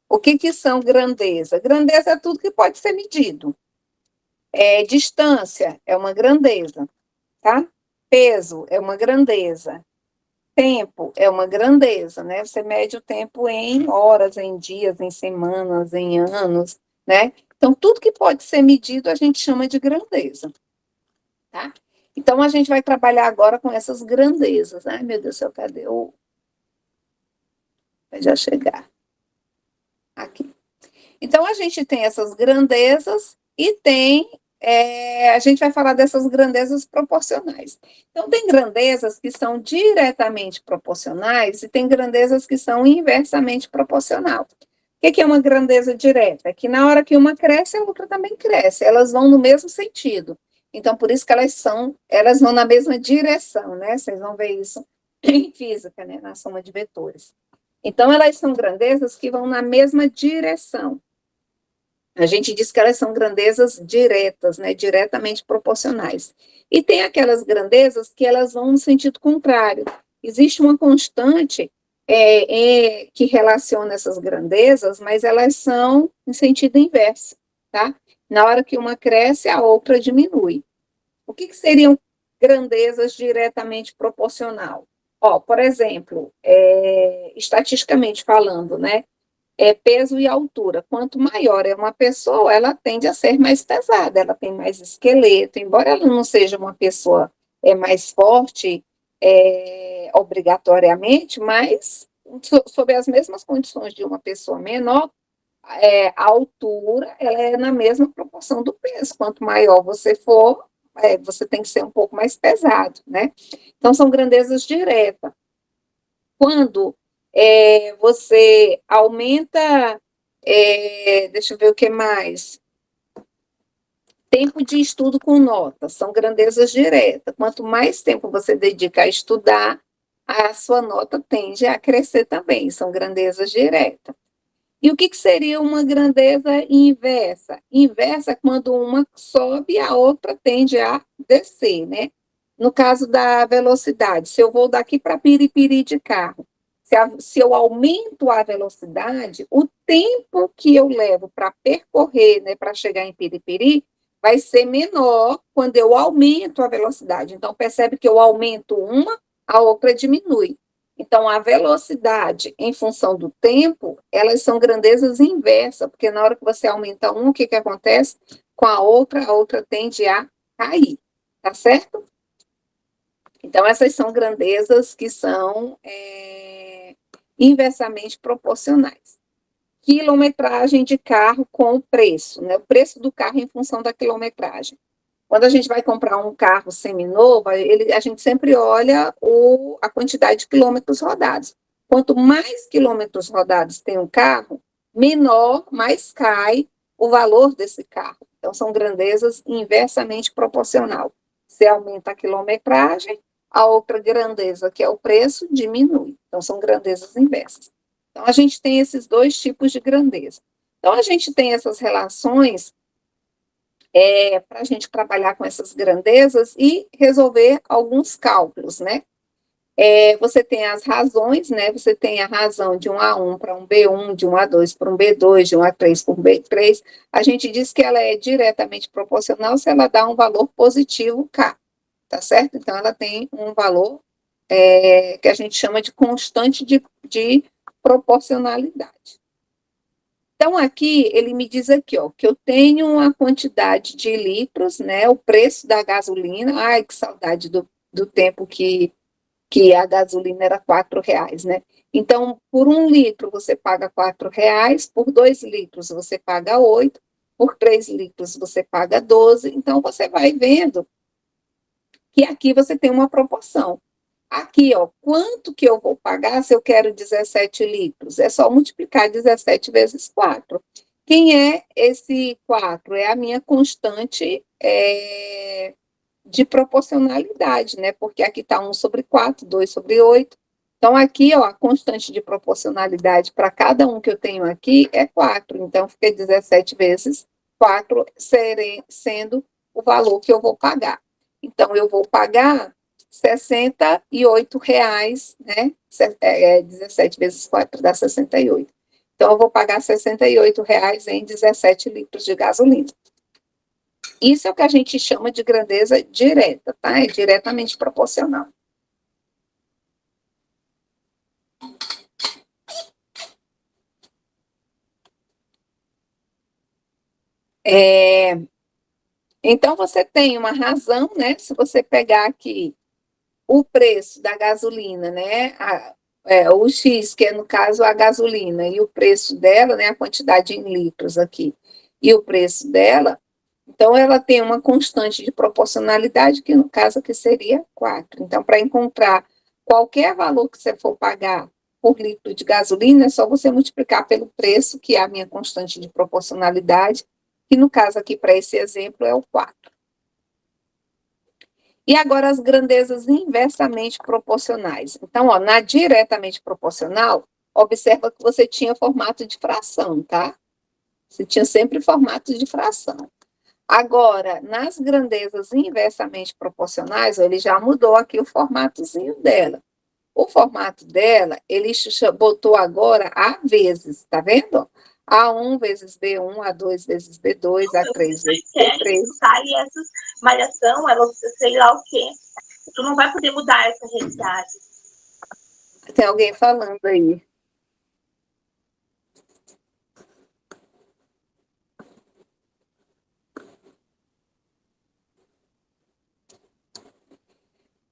S1: O que são grandeza? Grandeza é tudo que pode ser medido. Distância é uma grandeza, tá? Peso é uma grandeza. Tempo é uma grandeza, né? Você mede o tempo em horas, em dias, em semanas, em anos, né? Então, tudo que pode ser medido a gente chama de grandeza, tá? Então, a gente vai trabalhar agora com essas grandezas. Ai, meu Deus do céu, cadê o... Vai já chegar. Aqui. Então, a gente tem essas grandezas e tem... a gente vai falar dessas grandezas proporcionais. Então, tem grandezas que são diretamente proporcionais e tem grandezas que são inversamente proporcional. O que é uma grandeza direta? É que na hora que uma cresce, a outra também cresce. Elas vão no mesmo sentido. Então, por isso que elas vão na mesma direção, né? Vocês vão ver isso em física, né? Na soma de vetores. Então, elas são grandezas que vão na mesma direção. A gente diz que elas são grandezas diretas, né? Diretamente proporcionais. E tem aquelas grandezas que elas vão no sentido contrário. Existe uma constante que relaciona essas grandezas, mas elas são em sentido inverso, tá? Na hora que uma cresce, a outra diminui. O que seriam grandezas diretamente proporcional? Por exemplo, estatisticamente falando, né? Peso e altura. Quanto maior é uma pessoa, ela tende a ser mais pesada, ela tem mais esqueleto, embora ela não seja uma pessoa mais forte obrigatoriamente, mas sob as mesmas condições de uma pessoa menor, a altura ela é na mesma proporção do peso. Quanto maior você for, você tem que ser um pouco mais pesado, né? Então, são grandezas diretas. Quando você aumenta, deixa eu ver o que mais. Tempo de estudo com nota, são grandezas diretas. Quanto mais tempo você dedica a estudar, a sua nota tende a crescer também, são grandezas diretas. E o que seria uma grandeza inversa? Inversa é quando uma sobe e a outra tende a descer, né? No caso da velocidade, se eu vou daqui para Piripiri de carro, se eu aumento a velocidade, o tempo que eu levo para percorrer, né, para chegar em Piripiri, vai ser menor quando eu aumento a velocidade. Então, percebe que eu aumento uma, a outra diminui. Então, a velocidade em função do tempo, elas são grandezas inversas, porque na hora que você aumenta um, o que acontece? Com a outra tende a cair, tá certo? Então, essas são grandezas que são inversamente proporcionais. Quilometragem de carro com o preço, né? O preço do carro em função da quilometragem. Quando a gente vai comprar um carro seminovo, a gente sempre olha a quantidade de quilômetros rodados. Quanto mais quilômetros rodados tem um carro, menor, mais cai o valor desse carro. Então, são grandezas inversamente proporcional. Você aumenta a quilometragem, a outra grandeza, que é o preço, diminui. Então, são grandezas inversas. Então, a gente tem esses dois tipos de grandeza. Então, a gente tem essas relações para a gente trabalhar com essas grandezas e resolver alguns cálculos, né? Você tem as razões, né? Você tem a razão de um A1 para um B1, de um A2 para um B2, de um A3 para um B3. A gente diz que ela é diretamente proporcional se ela dá um valor positivo K, tá certo? Então, ela tem um valor que a gente chama de constante de proporcionalidade. Então, aqui, ele me diz aqui, ó, que eu tenho uma quantidade de litros, né, o preço da gasolina, ai, que saudade do tempo que a gasolina era R$4, né? Então, por 1 litro você paga R$4, por 2 litros você paga 8, por 3 litros você paga 12, então você vai vendo que aqui você tem uma proporção. Aqui, ó, quanto que eu vou pagar se eu quero 17 litros? É só multiplicar 17 vezes 4. Quem é esse 4? É a minha constante de proporcionalidade, né? Porque aqui está 1 sobre 4, 2 sobre 8. Então, aqui, ó, a constante de proporcionalidade para cada um que eu tenho aqui é 4. Então, fica 17 vezes 4 sendo o valor que eu vou pagar. Então, eu vou pagar R$ 68, né? 17 vezes 4 dá 68. Então, eu vou pagar R$ 68 em 17 litros de gasolina. Isso é o que a gente chama de grandeza direta, tá? É diretamente proporcional. Então, você tem uma razão, né? Se você pegar aqui o preço da gasolina, né? O X, que é, no caso, a gasolina, e o preço dela, né? A quantidade em litros aqui, e o preço dela, então, ela tem uma constante de proporcionalidade, que no caso aqui seria 4. Então, para encontrar qualquer valor que você for pagar por litro de gasolina, é só você multiplicar pelo preço, que é a minha constante de proporcionalidade, que no caso aqui, para esse exemplo, é o 4. E agora as grandezas inversamente proporcionais. Então, ó, na diretamente proporcional, observa que você tinha formato de fração, tá? Você tinha sempre formato de fração. Agora, nas grandezas inversamente proporcionais, ele já mudou aqui o formatozinho dela. O formato dela, ele botou agora A vezes, tá vendo? A1 vezes B1, A2 vezes B2, A3 vezes B3.
S7: Tá? E essa malhação, ela sei lá o quê. Tu não vai poder mudar essa realidade.
S1: Tem alguém falando aí.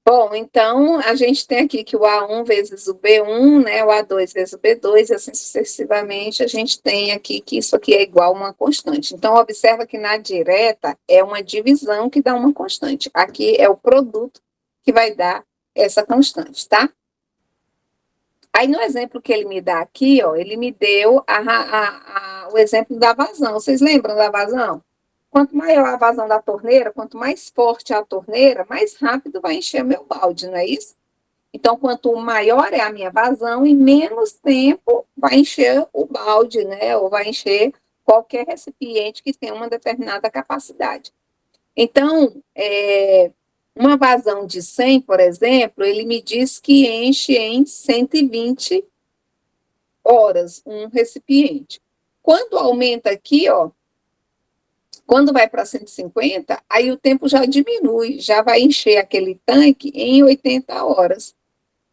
S1: Bom, então, a gente tem aqui que o A1 vezes o B1, né, o A2 vezes o B2, e assim sucessivamente, a gente tem aqui que isso aqui é igual a uma constante. Então, observa que na direta é uma divisão que dá uma constante. Aqui é o produto que vai dar essa constante, tá? Aí, no exemplo que ele me dá aqui, ó, ele me deu o exemplo da vazão. Vocês lembram da vazão? Quanto maior a vazão da torneira, quanto mais forte a torneira, mais rápido vai encher meu balde, não é isso? Então, quanto maior é a minha vazão, em menos tempo vai encher o balde, né? Ou vai encher qualquer recipiente que tenha uma determinada capacidade. Então, uma vazão de 100, por exemplo, ele me diz que enche em 120 horas um recipiente. Quando aumenta aqui, ó, quando vai para 150, aí o tempo já diminui, já vai encher aquele tanque em 80 horas.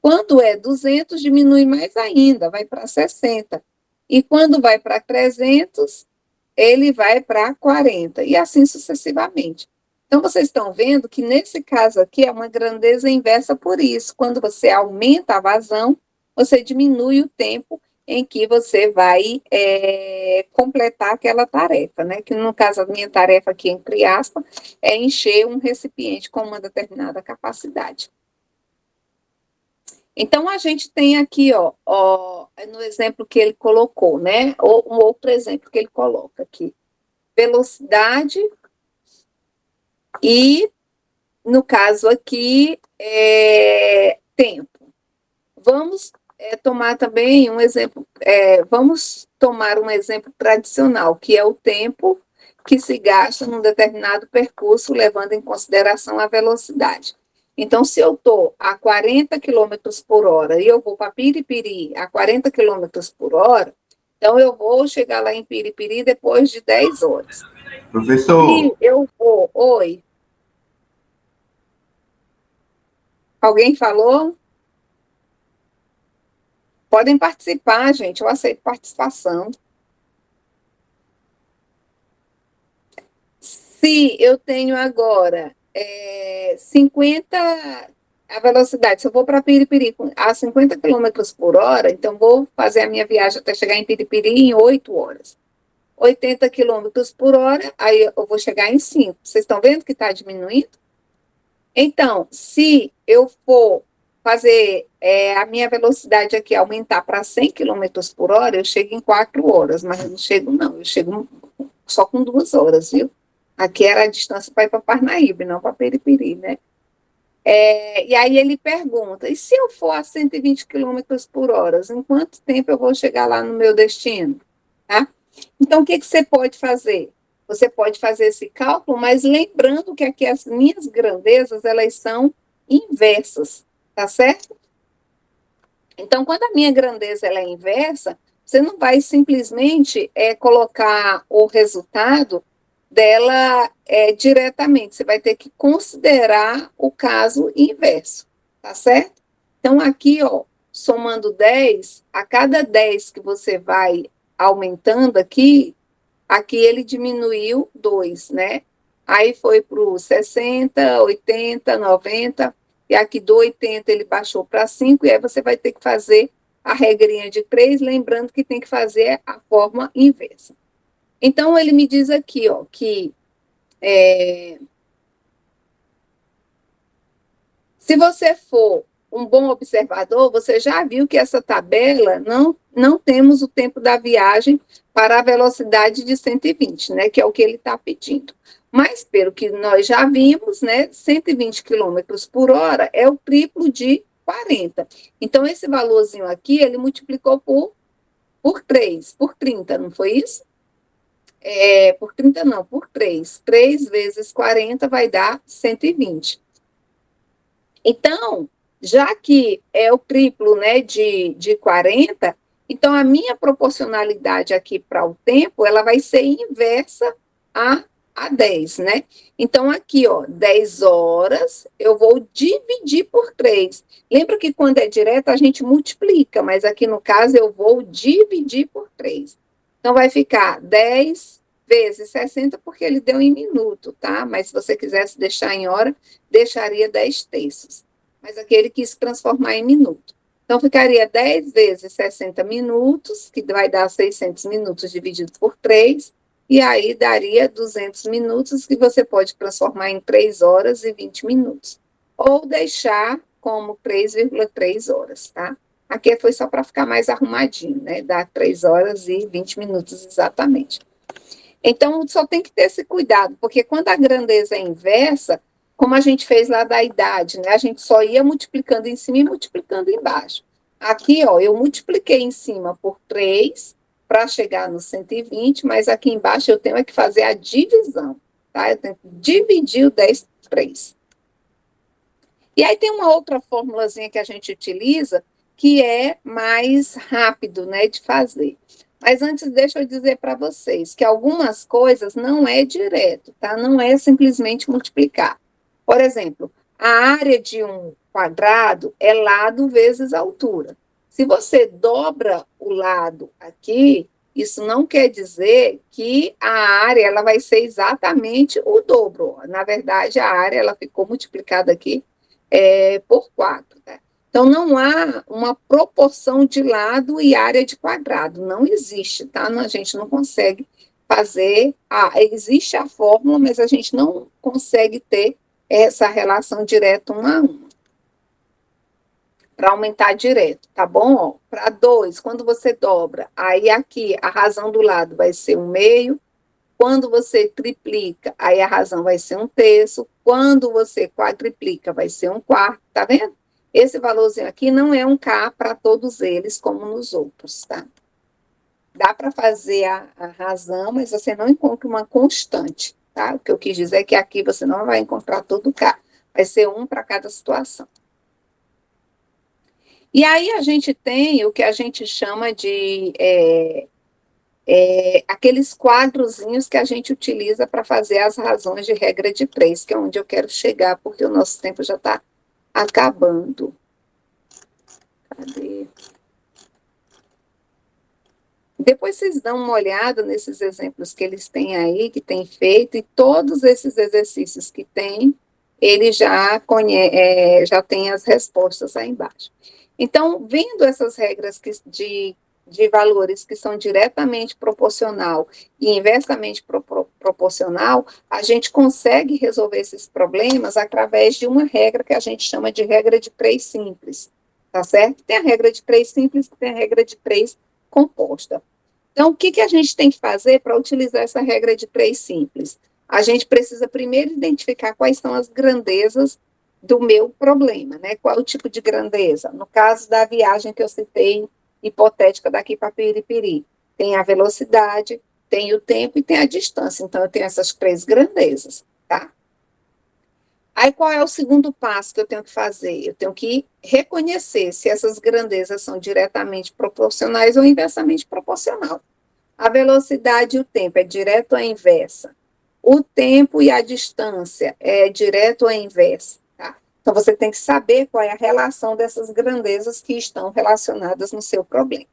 S1: Quando é 200, diminui mais ainda, vai para 60. E quando vai para 300, ele vai para 40, e assim sucessivamente. Então, vocês estão vendo que, nesse caso aqui, é uma grandeza inversa por isso. Quando você aumenta a vazão, você diminui o tempo em que você vai completar aquela tarefa, né? Que, no caso, a minha tarefa aqui, entre aspas, é encher um recipiente com uma determinada capacidade. Então, a gente tem aqui, ó, no exemplo que ele colocou, né? Ou um outro exemplo que ele coloca aqui. Velocidade e, no caso aqui, tempo. Vamos tomar também um exemplo, vamos tomar um exemplo tradicional, que é o tempo que se gasta num determinado percurso, levando em consideração a velocidade. Então, se eu estou a 40 km por hora e eu vou para Piripiri a 40 km por hora, então eu vou chegar lá em Piripiri depois de 10 horas.
S8: Professor.
S1: Se eu vou... Oi. Alguém falou? Podem participar, gente, eu aceito participação. Se eu tenho agora 50, a velocidade, se eu vou para Piripiri a 50 km por hora, então vou fazer a minha viagem até chegar em Piripiri em 8 horas. 80 km por hora, aí eu vou chegar em 5. Vocês estão vendo que está diminuindo? Então, se eu for fazer a minha velocidade aqui aumentar para 100 km por hora, eu chego em 4 horas, mas eu não chego, não, eu chego só com 2 horas, viu? Aqui era a distância para ir para Parnaíba, não para Periperi, né? E aí ele pergunta, e se eu for a 120 km por hora, em quanto tempo eu vou chegar lá no meu destino? Tá? Então, o que você pode fazer? Você pode fazer esse cálculo, mas lembrando que aqui as minhas grandezas, elas são inversas, tá certo? Então, quando a minha grandeza ela é inversa, você não vai simplesmente colocar o resultado dela diretamente, você vai ter que considerar o caso inverso, tá certo? Então, aqui, ó, somando 10, a cada 10 que você vai aumentando aqui ele diminuiu 2, né? Aí foi para o 60, 80, 90, e aqui do 80 ele baixou para 5, e aí você vai ter que fazer a regrinha de 3, lembrando que tem que fazer a forma inversa. Então, ele me diz aqui, ó, que se você for um bom observador, você já viu que essa tabela não temos o tempo da viagem para a velocidade de 120, né, que é o que ele está pedindo. Mas, pelo que nós já vimos, né, 120 km por hora é o triplo de 40. Então, esse valorzinho aqui, ele multiplicou por 3, por 30, não foi isso? Por 30 não, por 3. 3 vezes 40 vai dar 120. Então, já que é o triplo, né, de 40, então a minha proporcionalidade aqui para o tempo, ela vai ser inversa a 10, né? Então, aqui, ó, 10 horas, eu vou dividir por 3. Lembra que quando é direto, a gente multiplica, mas aqui no caso eu vou dividir por 3. Então, vai ficar 10 vezes 60, porque ele deu em minuto, tá? Mas se você quisesse deixar em hora, deixaria 10 terços. Mas aqui ele quis transformar em minuto. Então, ficaria 10 vezes 60 minutos, que vai dar 600 minutos dividido por 3, e aí daria 200 minutos, que você pode transformar em 3 horas e 20 minutos. Ou deixar como 3,3 horas, tá? Aqui foi só para ficar mais arrumadinho, né? Dá 3 horas e 20 minutos exatamente. Então, só tem que ter esse cuidado, porque quando a grandeza é inversa, como a gente fez lá da idade, né? A gente só ia multiplicando em cima e multiplicando embaixo. Aqui, ó, eu multipliquei em cima por 3 para chegar no 120, mas aqui embaixo eu tenho que fazer a divisão, tá? Eu tenho que dividir o 10 por 3. E aí tem uma outra formulazinha que a gente utiliza, que é mais rápido, né, de fazer. Mas antes, deixa eu dizer para vocês que algumas coisas não é direto, tá? Não é simplesmente multiplicar. Por exemplo, a área de um quadrado é lado vezes altura. Se você dobra o lado aqui, isso não quer dizer que a área ela vai ser exatamente o dobro. Na verdade, a área ela ficou multiplicada aqui por 4, tá? Então, não há uma proporção de lado e área de quadrado. Não existe, tá? A gente não consegue fazer... existe a fórmula, mas a gente não consegue ter essa relação direta 1 a 1. Para aumentar direto, tá bom? Para 2, quando você dobra, aí aqui a razão do lado vai ser 1/2. Quando você triplica, aí a razão vai ser 1/3. Quando você quadriplica, vai ser 1/4, tá vendo? Esse valorzinho aqui não é um K para todos eles, como nos outros, tá? Dá para fazer a razão, mas você não encontra uma constante, tá? O que eu quis dizer é que aqui você não vai encontrar todo K. Vai ser 1 para cada situação. E aí a gente tem o que a gente chama de aqueles quadrozinhos que a gente utiliza para fazer as razões de regra de 3, que é onde eu quero chegar, porque o nosso tempo já está acabando. Cadê? Depois vocês dão uma olhada nesses exemplos que eles têm aí, que têm feito, e todos esses exercícios que tem, ele já tem as respostas aí embaixo. Então, vendo essas regras de valores que são diretamente proporcional e inversamente proporcional, a gente consegue resolver esses problemas através de uma regra que a gente chama de regra de 3 simples, tá certo? Tem a regra de 3 simples, tem a regra de 3 composta. Então, o que a gente tem que fazer para utilizar essa regra de 3 simples? A gente precisa primeiro identificar quais são as grandezas do meu problema, né? Qual é o tipo de grandeza? No caso da viagem que eu citei, hipotética daqui para Piripiri, tem a velocidade, tem o tempo e tem a distância. Então, eu tenho essas 3 grandezas, tá? Aí, qual é o segundo passo que eu tenho que fazer? Eu tenho que reconhecer se essas grandezas são diretamente proporcionais ou inversamente proporcional. A velocidade e o tempo é direto ou inversa? O tempo e a distância é direto ou inversa? Tá? Então, você tem que saber qual é a relação dessas grandezas que estão relacionadas no seu problema.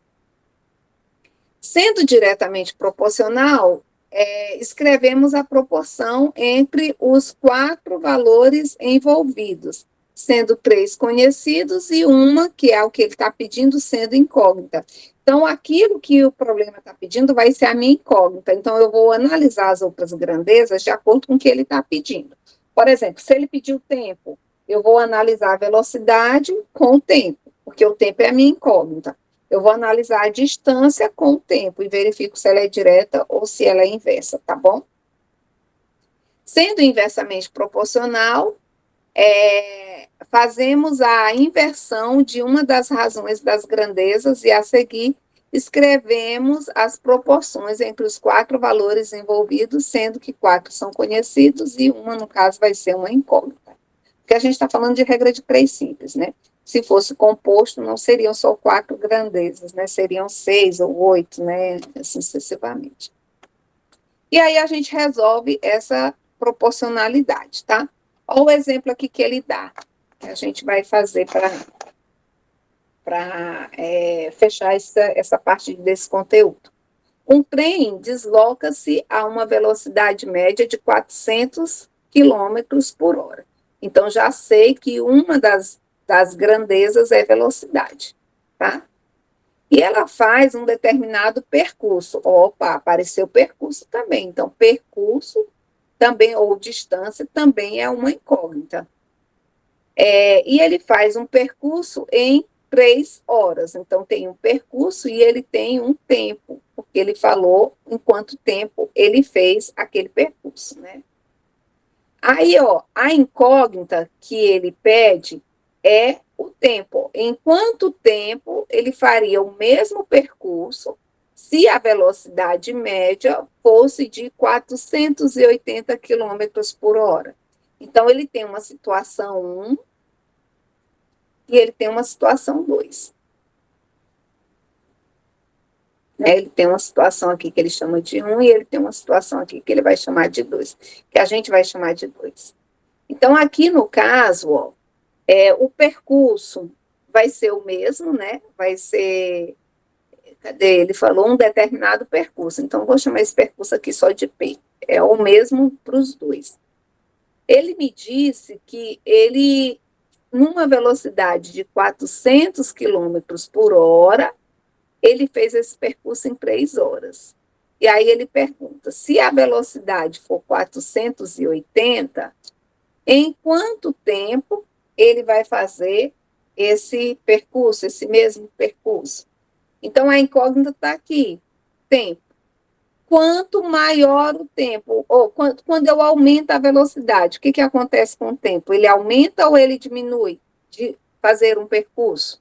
S1: Sendo diretamente proporcional, escrevemos a proporção entre os 4 valores envolvidos, sendo 3 conhecidos e uma, que é o que ele está pedindo, sendo incógnita. Então, aquilo que o problema está pedindo vai ser a minha incógnita. Então, eu vou analisar as outras grandezas de acordo com o que ele está pedindo. Por exemplo, se ele pediu tempo, eu vou analisar a velocidade com o tempo, porque o tempo é a minha incógnita. Eu vou analisar a distância com o tempo e verifico se ela é direta ou se ela é inversa, tá bom? Sendo inversamente proporcional, fazemos a inversão de uma das razões das grandezas e, a seguir, escrevemos as proporções entre os 4 valores envolvidos, sendo que 4 são conhecidos e uma, no caso, vai ser uma incógnita. Porque a gente está falando de regra de 3 simples, né? Se fosse composto, não seriam só 4 grandezas, né? Seriam 6 ou 8, né? Assim sucessivamente. E aí a gente resolve essa proporcionalidade, tá? Olha o exemplo aqui que ele dá, que a gente vai fazer para fechar essa parte desse conteúdo. Um trem desloca-se a uma velocidade média de 400 km por hora. Então, já sei que uma das grandezas é velocidade, tá? E ela faz um determinado percurso. Opa, apareceu percurso também. Então, percurso também, ou distância, também é uma incógnita. E ele faz um percurso em 3 horas. Então, tem um percurso e ele tem um tempo, porque ele falou em quanto tempo ele fez aquele percurso, né? Aí, ó, a incógnita que ele pede é o tempo. Em quanto tempo ele faria o mesmo percurso se a velocidade média fosse de 480 km por hora? Então, ele tem uma situação 1 e ele tem uma situação 2. Ele tem uma situação aqui que ele chama de 1 e ele tem uma situação aqui que ele vai chamar de 2, que a gente vai chamar de 2. Então, aqui no caso, ó, o percurso vai ser o mesmo, né? Vai ser, cadê? Ele falou um determinado percurso, então vou chamar esse percurso aqui só de P. É o mesmo para os dois. Ele me disse que ele, numa velocidade de 400 km por hora, ele fez esse percurso em 3 horas. E aí ele pergunta, se a velocidade for 480, em quanto tempo ele vai fazer esse percurso, esse mesmo percurso? Então, a incógnita está aqui, tempo. Quanto maior o tempo, ou quando eu aumento a velocidade, o que acontece com o tempo? Ele aumenta ou ele diminui de fazer um percurso?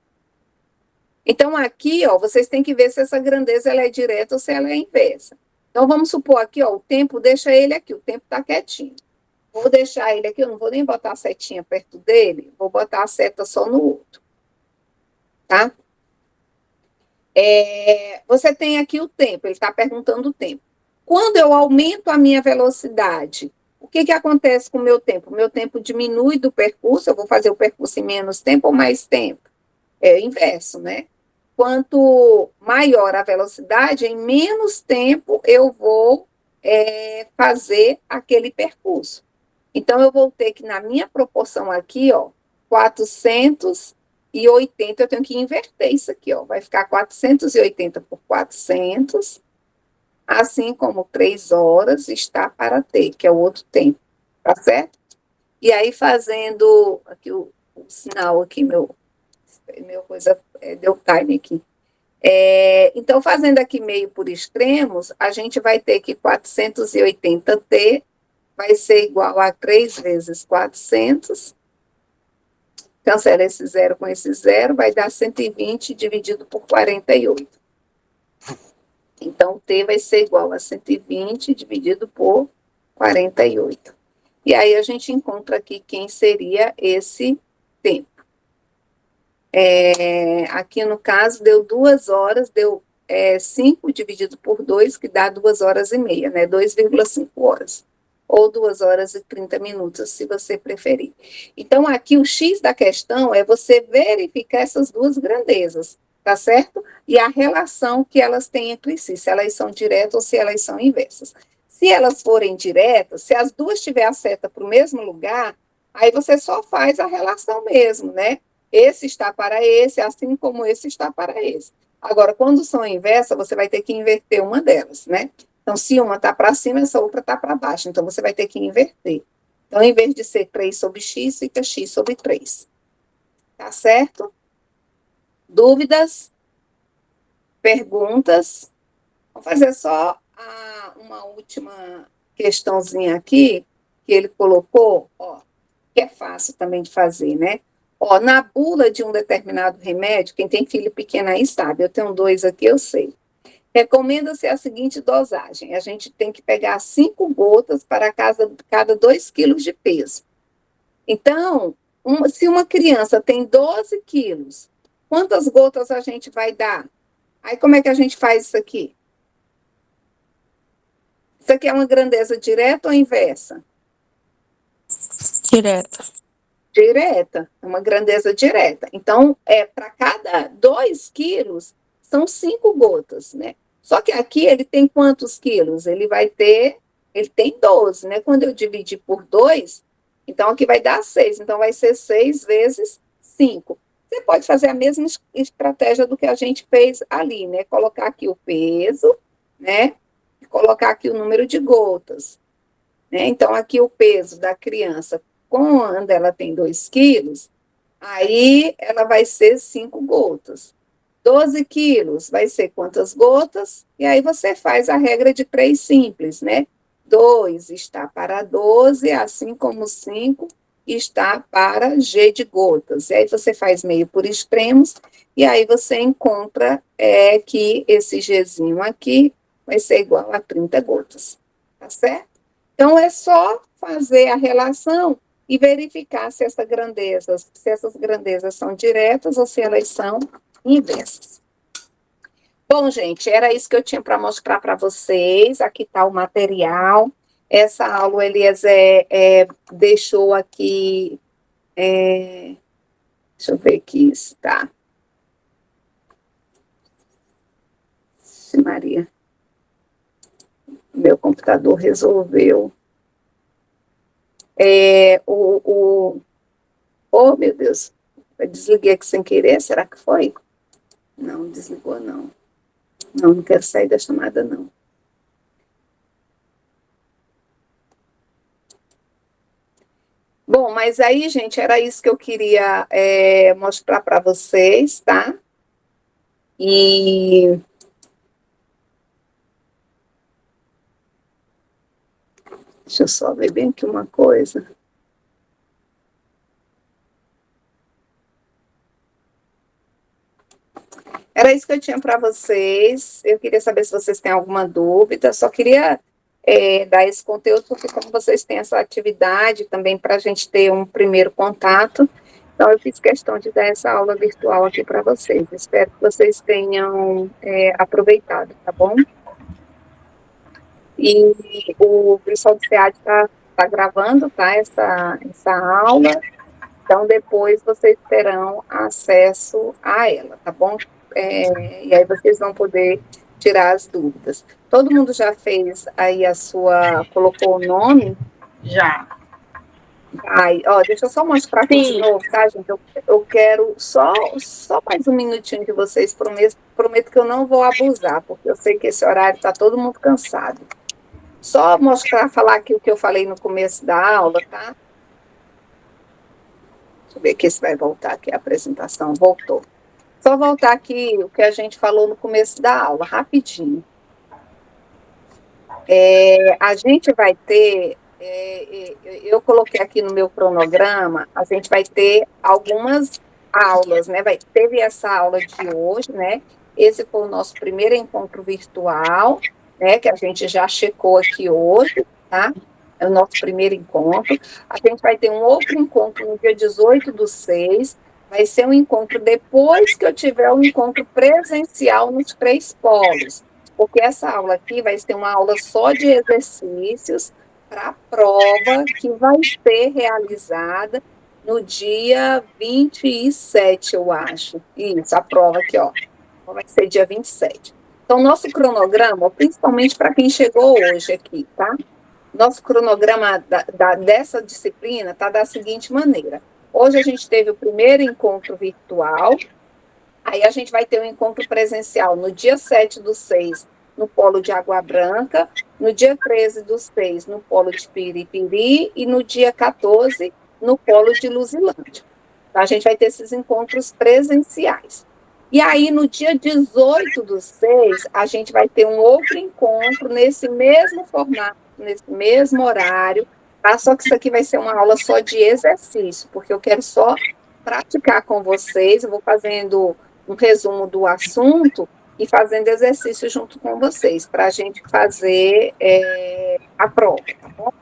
S1: Então, aqui, ó, vocês têm que ver se essa grandeza ela é direta ou se ela é inversa. Então, vamos supor aqui, ó, o tempo, deixa ele aqui, o tempo está quietinho. Vou deixar ele aqui, eu não vou nem botar a setinha perto dele, vou botar a seta só no outro. Tá? Você tem aqui o tempo, ele está perguntando o tempo. Quando eu aumento a minha velocidade, o que acontece com o meu tempo? O meu tempo diminui do percurso, eu vou fazer o percurso em menos tempo ou mais tempo? É o inverso, né? Quanto maior a velocidade, em menos tempo eu vou fazer aquele percurso. Então, eu vou ter que, na minha proporção aqui, ó, 480, eu tenho que inverter isso aqui, ó. Vai ficar 480 por 400. assim como 3 horas está para T, que é o outro tempo, tá certo? E aí, fazendo aqui o sinal aqui, meu coisa, deu time aqui. Então, fazendo aqui meio por extremos, a gente vai ter que 480T vai ser igual a 3 vezes 400. Cancela esse zero com esse zero, vai dar 120 dividido por 48. Então, T vai ser igual a 120 dividido por 48. E aí, a gente encontra aqui quem seria esse tempo. Aqui, no caso, deu 2 horas, deu 5 dividido por 2, que dá 2 horas e meia, né? 2,5 horas. Ou 2 horas e 30 minutos, se você preferir. Então, aqui, o X da questão é você verificar essas duas grandezas, tá certo? E a relação que elas têm entre si, se elas são diretas ou se elas são inversas. Se elas forem diretas, se as duas tiverem a seta para o mesmo lugar, aí você só faz a relação mesmo, né? Esse está para esse, assim como esse está para esse. Agora, quando são inversas, você vai ter que inverter uma delas, né? Então, se uma está para cima, essa outra está para baixo. Então, você vai ter que inverter. Então, em vez de ser 3 sobre x, fica x sobre 3. Tá certo? Dúvidas? Perguntas? Vou fazer só uma última questãozinha aqui, que ele colocou, ó, que é fácil também de fazer, né? Ó, na bula de um determinado remédio, quem tem filho pequeno aí sabe, eu tenho 2 aqui, eu sei. Recomenda-se a seguinte dosagem: a gente tem que pegar 5 gotas para cada 2 quilos de peso. Então, se uma criança tem 12 quilos, quantas gotas a gente vai dar? Aí, como é que a gente faz isso aqui? Isso aqui é uma grandeza direta ou inversa?
S4: Direta.
S1: Direta, uma grandeza direta. Então, para cada 2 quilos, são 5 gotas, né? Só que aqui ele tem quantos quilos? Ele tem 12, né? Quando eu dividir por 2, então aqui vai dar 6. Então, vai ser 6 vezes 5. Você pode fazer a mesma estratégia do que a gente fez ali, né? Colocar aqui o peso, né? E colocar aqui o número de gotas, né? Então, aqui o peso da criança, quando ela tem 2 quilos, aí ela vai ser 5 gotas. 12 quilos vai ser quantas gotas? E aí você faz a regra de 3 simples, né? 2 está para 12, assim como 5 está para G de gotas. E aí você faz meio por extremos, e aí você encontra que esse Gzinho aqui vai ser igual a 30 gotas, tá certo? Então, é só fazer a relação e verificar se essas grandezas são diretas ou se elas são inversas. Bom, gente, era isso que eu tinha para mostrar para vocês. Aqui está o material. Essa aula o Eliezer deixou aqui. Deixa eu ver aqui, tá. Maria. Meu computador resolveu. Oh, meu Deus. Eu desliguei aqui sem querer, será que foi? Não, desligou não. Não quero sair da chamada, não. Bom, mas aí, gente, era isso que eu queria mostrar para vocês, tá? E... deixa eu só ver bem aqui uma coisa. Era isso que eu tinha para vocês. Eu queria saber se vocês têm alguma dúvida. Só queria dar esse conteúdo, porque como vocês têm essa atividade também para a gente ter um primeiro contato, então eu fiz questão de dar essa aula virtual aqui para vocês. Espero que vocês tenham aproveitado, tá bom? E o pessoal do SEAD está gravando, tá, essa aula. Então, depois vocês terão acesso a ela, tá bom? E aí vocês vão poder tirar as dúvidas. Todo mundo já fez aí colocou o nome?
S5: Já.
S1: Ai, ó, deixa eu só mostrar aqui de novo, tá, gente? Eu quero só mais um minutinho de vocês, prometo que eu não vou abusar, porque eu sei que esse horário está todo mundo cansado. Só mostrar, falar aqui o que eu falei no começo da aula, tá? Deixa eu ver aqui se vai voltar aqui a apresentação. Voltou. Só voltar aqui o que a gente falou no começo da aula, rapidinho. A gente vai ter, eu coloquei aqui no meu cronograma, a gente vai ter algumas aulas, né? Teve essa aula de hoje, né? Esse foi o nosso primeiro encontro virtual, né? Que a gente já checou aqui hoje, tá? É o nosso primeiro encontro. A gente vai ter um outro encontro no dia 18/6, vai ser um encontro depois que eu tiver um encontro presencial nos 3 polos, porque essa aula aqui vai ser uma aula só de exercícios para a prova que vai ser realizada no dia 27, eu acho. Isso, a prova aqui, ó. Vai ser dia 27. Então, nosso cronograma, principalmente para quem chegou hoje aqui, tá? Nosso cronograma dessa disciplina está da seguinte maneira. Hoje a gente teve o primeiro encontro virtual, aí a gente vai ter um encontro presencial no dia 7/6, no polo de Água Branca, no dia 13/6, no polo de Piripiri, e no dia 14, no polo de Luzilândia. Então, a gente vai ter esses encontros presenciais. E aí, no dia 18/6, a gente vai ter um outro encontro nesse mesmo formato, nesse mesmo horário, tá? Só que isso aqui vai ser uma aula só de exercício, porque eu quero só praticar com vocês, eu vou fazendo um resumo do assunto e fazendo exercício junto com vocês, para a gente fazer a prova, tá bom?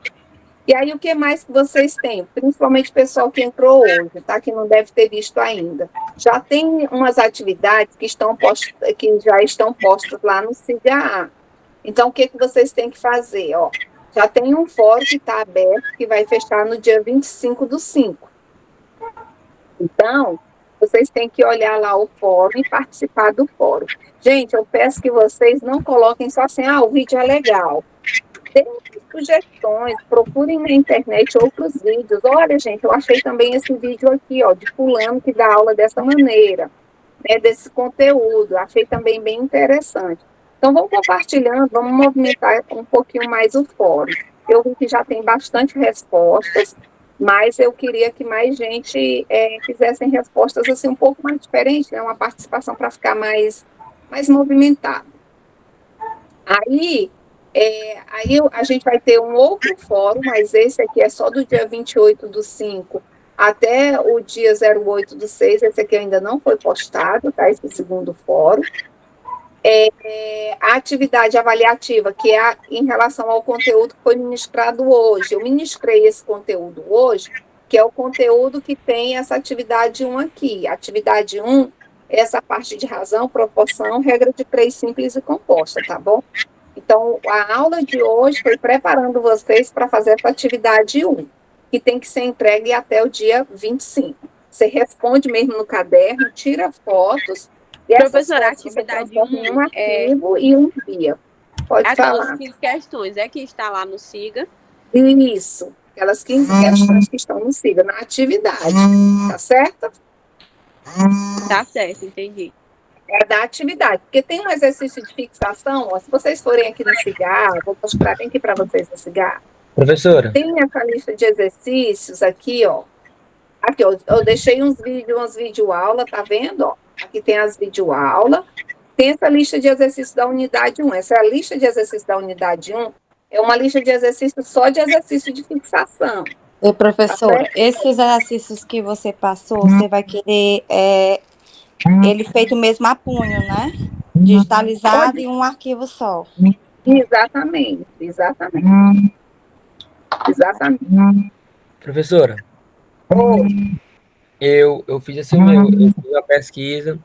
S1: E aí, o que mais que vocês têm? Principalmente o pessoal que entrou hoje, tá? Que não deve ter visto ainda. Já tem umas atividades que já estão postas lá no SIGA. Então, o que vocês têm que fazer? Ó, já tem um fórum que está aberto, que vai fechar no dia 25/5. Então, vocês têm que olhar lá o fórum e participar do fórum. Gente, eu peço que vocês não coloquem só assim, o vídeo é legal. Deem sugestões, procurem na internet outros vídeos. Olha, gente, eu achei também esse vídeo aqui, ó, de fulano que dá aula dessa maneira, né, desse conteúdo. Achei também bem interessante. Então, vamos compartilhando, vamos movimentar um pouquinho mais o fórum. Eu vi que já tem bastante respostas, mas eu queria que mais gente fizessem respostas assim um pouco mais diferentes, né, uma participação para ficar mais movimentada. Aí a gente vai ter um outro fórum, mas esse aqui é só do dia 28/5 até o dia 08/6, esse aqui ainda não foi postado, tá? Esse segundo fórum. A atividade avaliativa, que é em relação ao conteúdo que foi ministrado hoje. Eu ministrei esse conteúdo hoje, que é o conteúdo que tem essa atividade 1 aqui. A atividade 1 é essa parte de razão, proporção, regra de 3 simples e composta, tá bom? Então, a aula de hoje foi preparando vocês para fazer essa atividade 1, que tem que ser entregue até o dia 25. Você responde mesmo no caderno, tira fotos, e
S8: professora, a
S1: fotos
S8: atividade
S1: você
S8: 1
S1: um arquivo e um envia. Pode falar.
S8: Aquelas 15 questões, que está lá no SIGA.
S1: Isso, aquelas 15 questões que estão no SIGA, na atividade, tá certo?
S8: Tá certo, entendi.
S1: É da atividade, porque tem um exercício de fixação, ó, se vocês forem aqui no SIGA, vou mostrar bem aqui para vocês no SIGA.
S9: Professora.
S1: Tem essa lista de exercícios aqui, ó. Aqui, ó, eu deixei umas videoaulas, tá vendo, ó? Aqui tem as videoaulas. Tem essa lista de exercícios da unidade 1. Essa é a lista de exercícios da unidade 1. É uma lista de exercícios só de exercício de fixação.
S4: E, professora,
S1: Tá,
S4: esses exercícios que você passou, você vai querer ele feito mesmo a punho, né? Digitalizado em um arquivo só.
S1: Exatamente.
S9: Professora. Eu fiz assim, eu fiz uma pesquisa,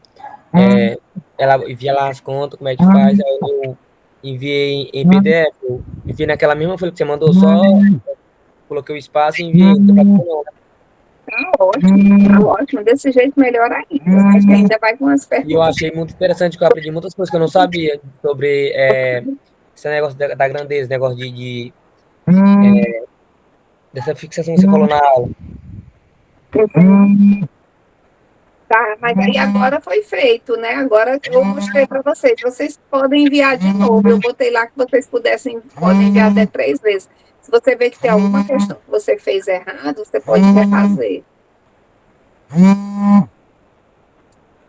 S9: ela envia lá as contas, como é que faz, aí eu enviei em PDF, eu enviei naquela mesma folha que você mandou, só coloquei o espaço e enviei.
S1: Tá ótimo, desse jeito melhor ainda. Acho que ainda vai com as perguntas.
S9: E eu achei muito interessante, que eu aprendi muitas coisas que eu não sabia sobre esse negócio da grandeza, negócio de dessa fixação que você falou na aula.
S1: Tá, mas aí agora foi feito, né? Agora eu mostrei para vocês. Vocês podem enviar de novo. Eu botei lá que vocês podem enviar até 3 vezes. Se você vê que tem alguma questão que você fez errado, você pode refazer.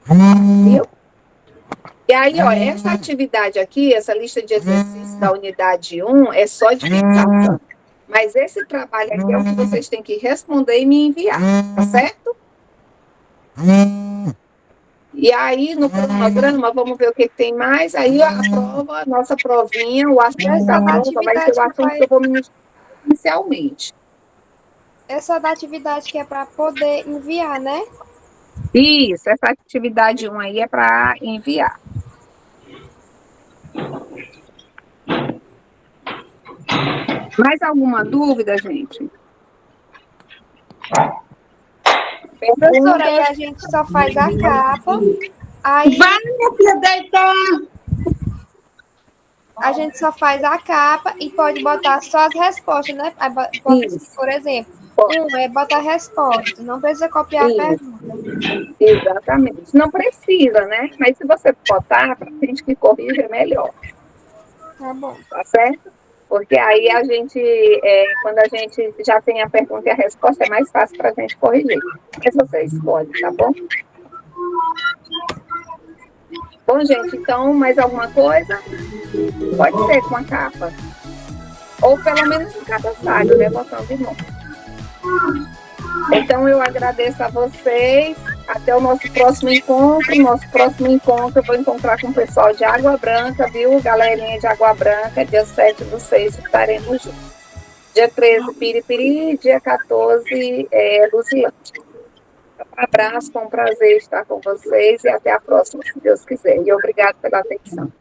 S1: Viu? E aí, ó, essa atividade aqui, essa lista de exercícios da unidade 1 é só de fixação. Mas esse trabalho aqui é o que vocês têm que responder e me enviar, tá certo? E aí, no cronograma, vamos ver o que tem mais. Aí, a prova, a nossa provinha, o assunto da prova vai ser o assunto que eu vou ministrar inicialmente.
S10: Essa da atividade que é para poder enviar, né?
S1: Isso, essa atividade 1 aí é para enviar. Mais alguma dúvida, gente?
S10: Professora, aí a gente só faz a capa, aí
S7: Vai, minha filha, deitar!
S10: a gente só faz a capa e pode botar só as respostas, né? Aí bota, por exemplo, é botar a resposta, não precisa copiar a pergunta.
S1: Exatamente. Não precisa, né? Mas se você botar, para a gente que corrige, é melhor.
S10: Tá bom.
S1: Tá certo? Porque aí a gente, quando a gente já tem a pergunta e a resposta, é mais fácil para a gente corrigir. Mas você escolhe, tá bom? Bom, gente, então, mais alguma coisa? Pode ser com a capa. Ou pelo menos um cabeçalho, né? Botando de novo. Então, eu agradeço a vocês. Até o nosso próximo encontro. Nosso próximo encontro, eu vou encontrar com o pessoal de Água Branca, viu? Galerinha de Água Branca, dia 7/6 estaremos juntos. Dia 13, Piripiri. Dia 14, Luzilândia. Um abraço, foi um prazer estar com vocês e até a próxima, se Deus quiser. E obrigado pela atenção.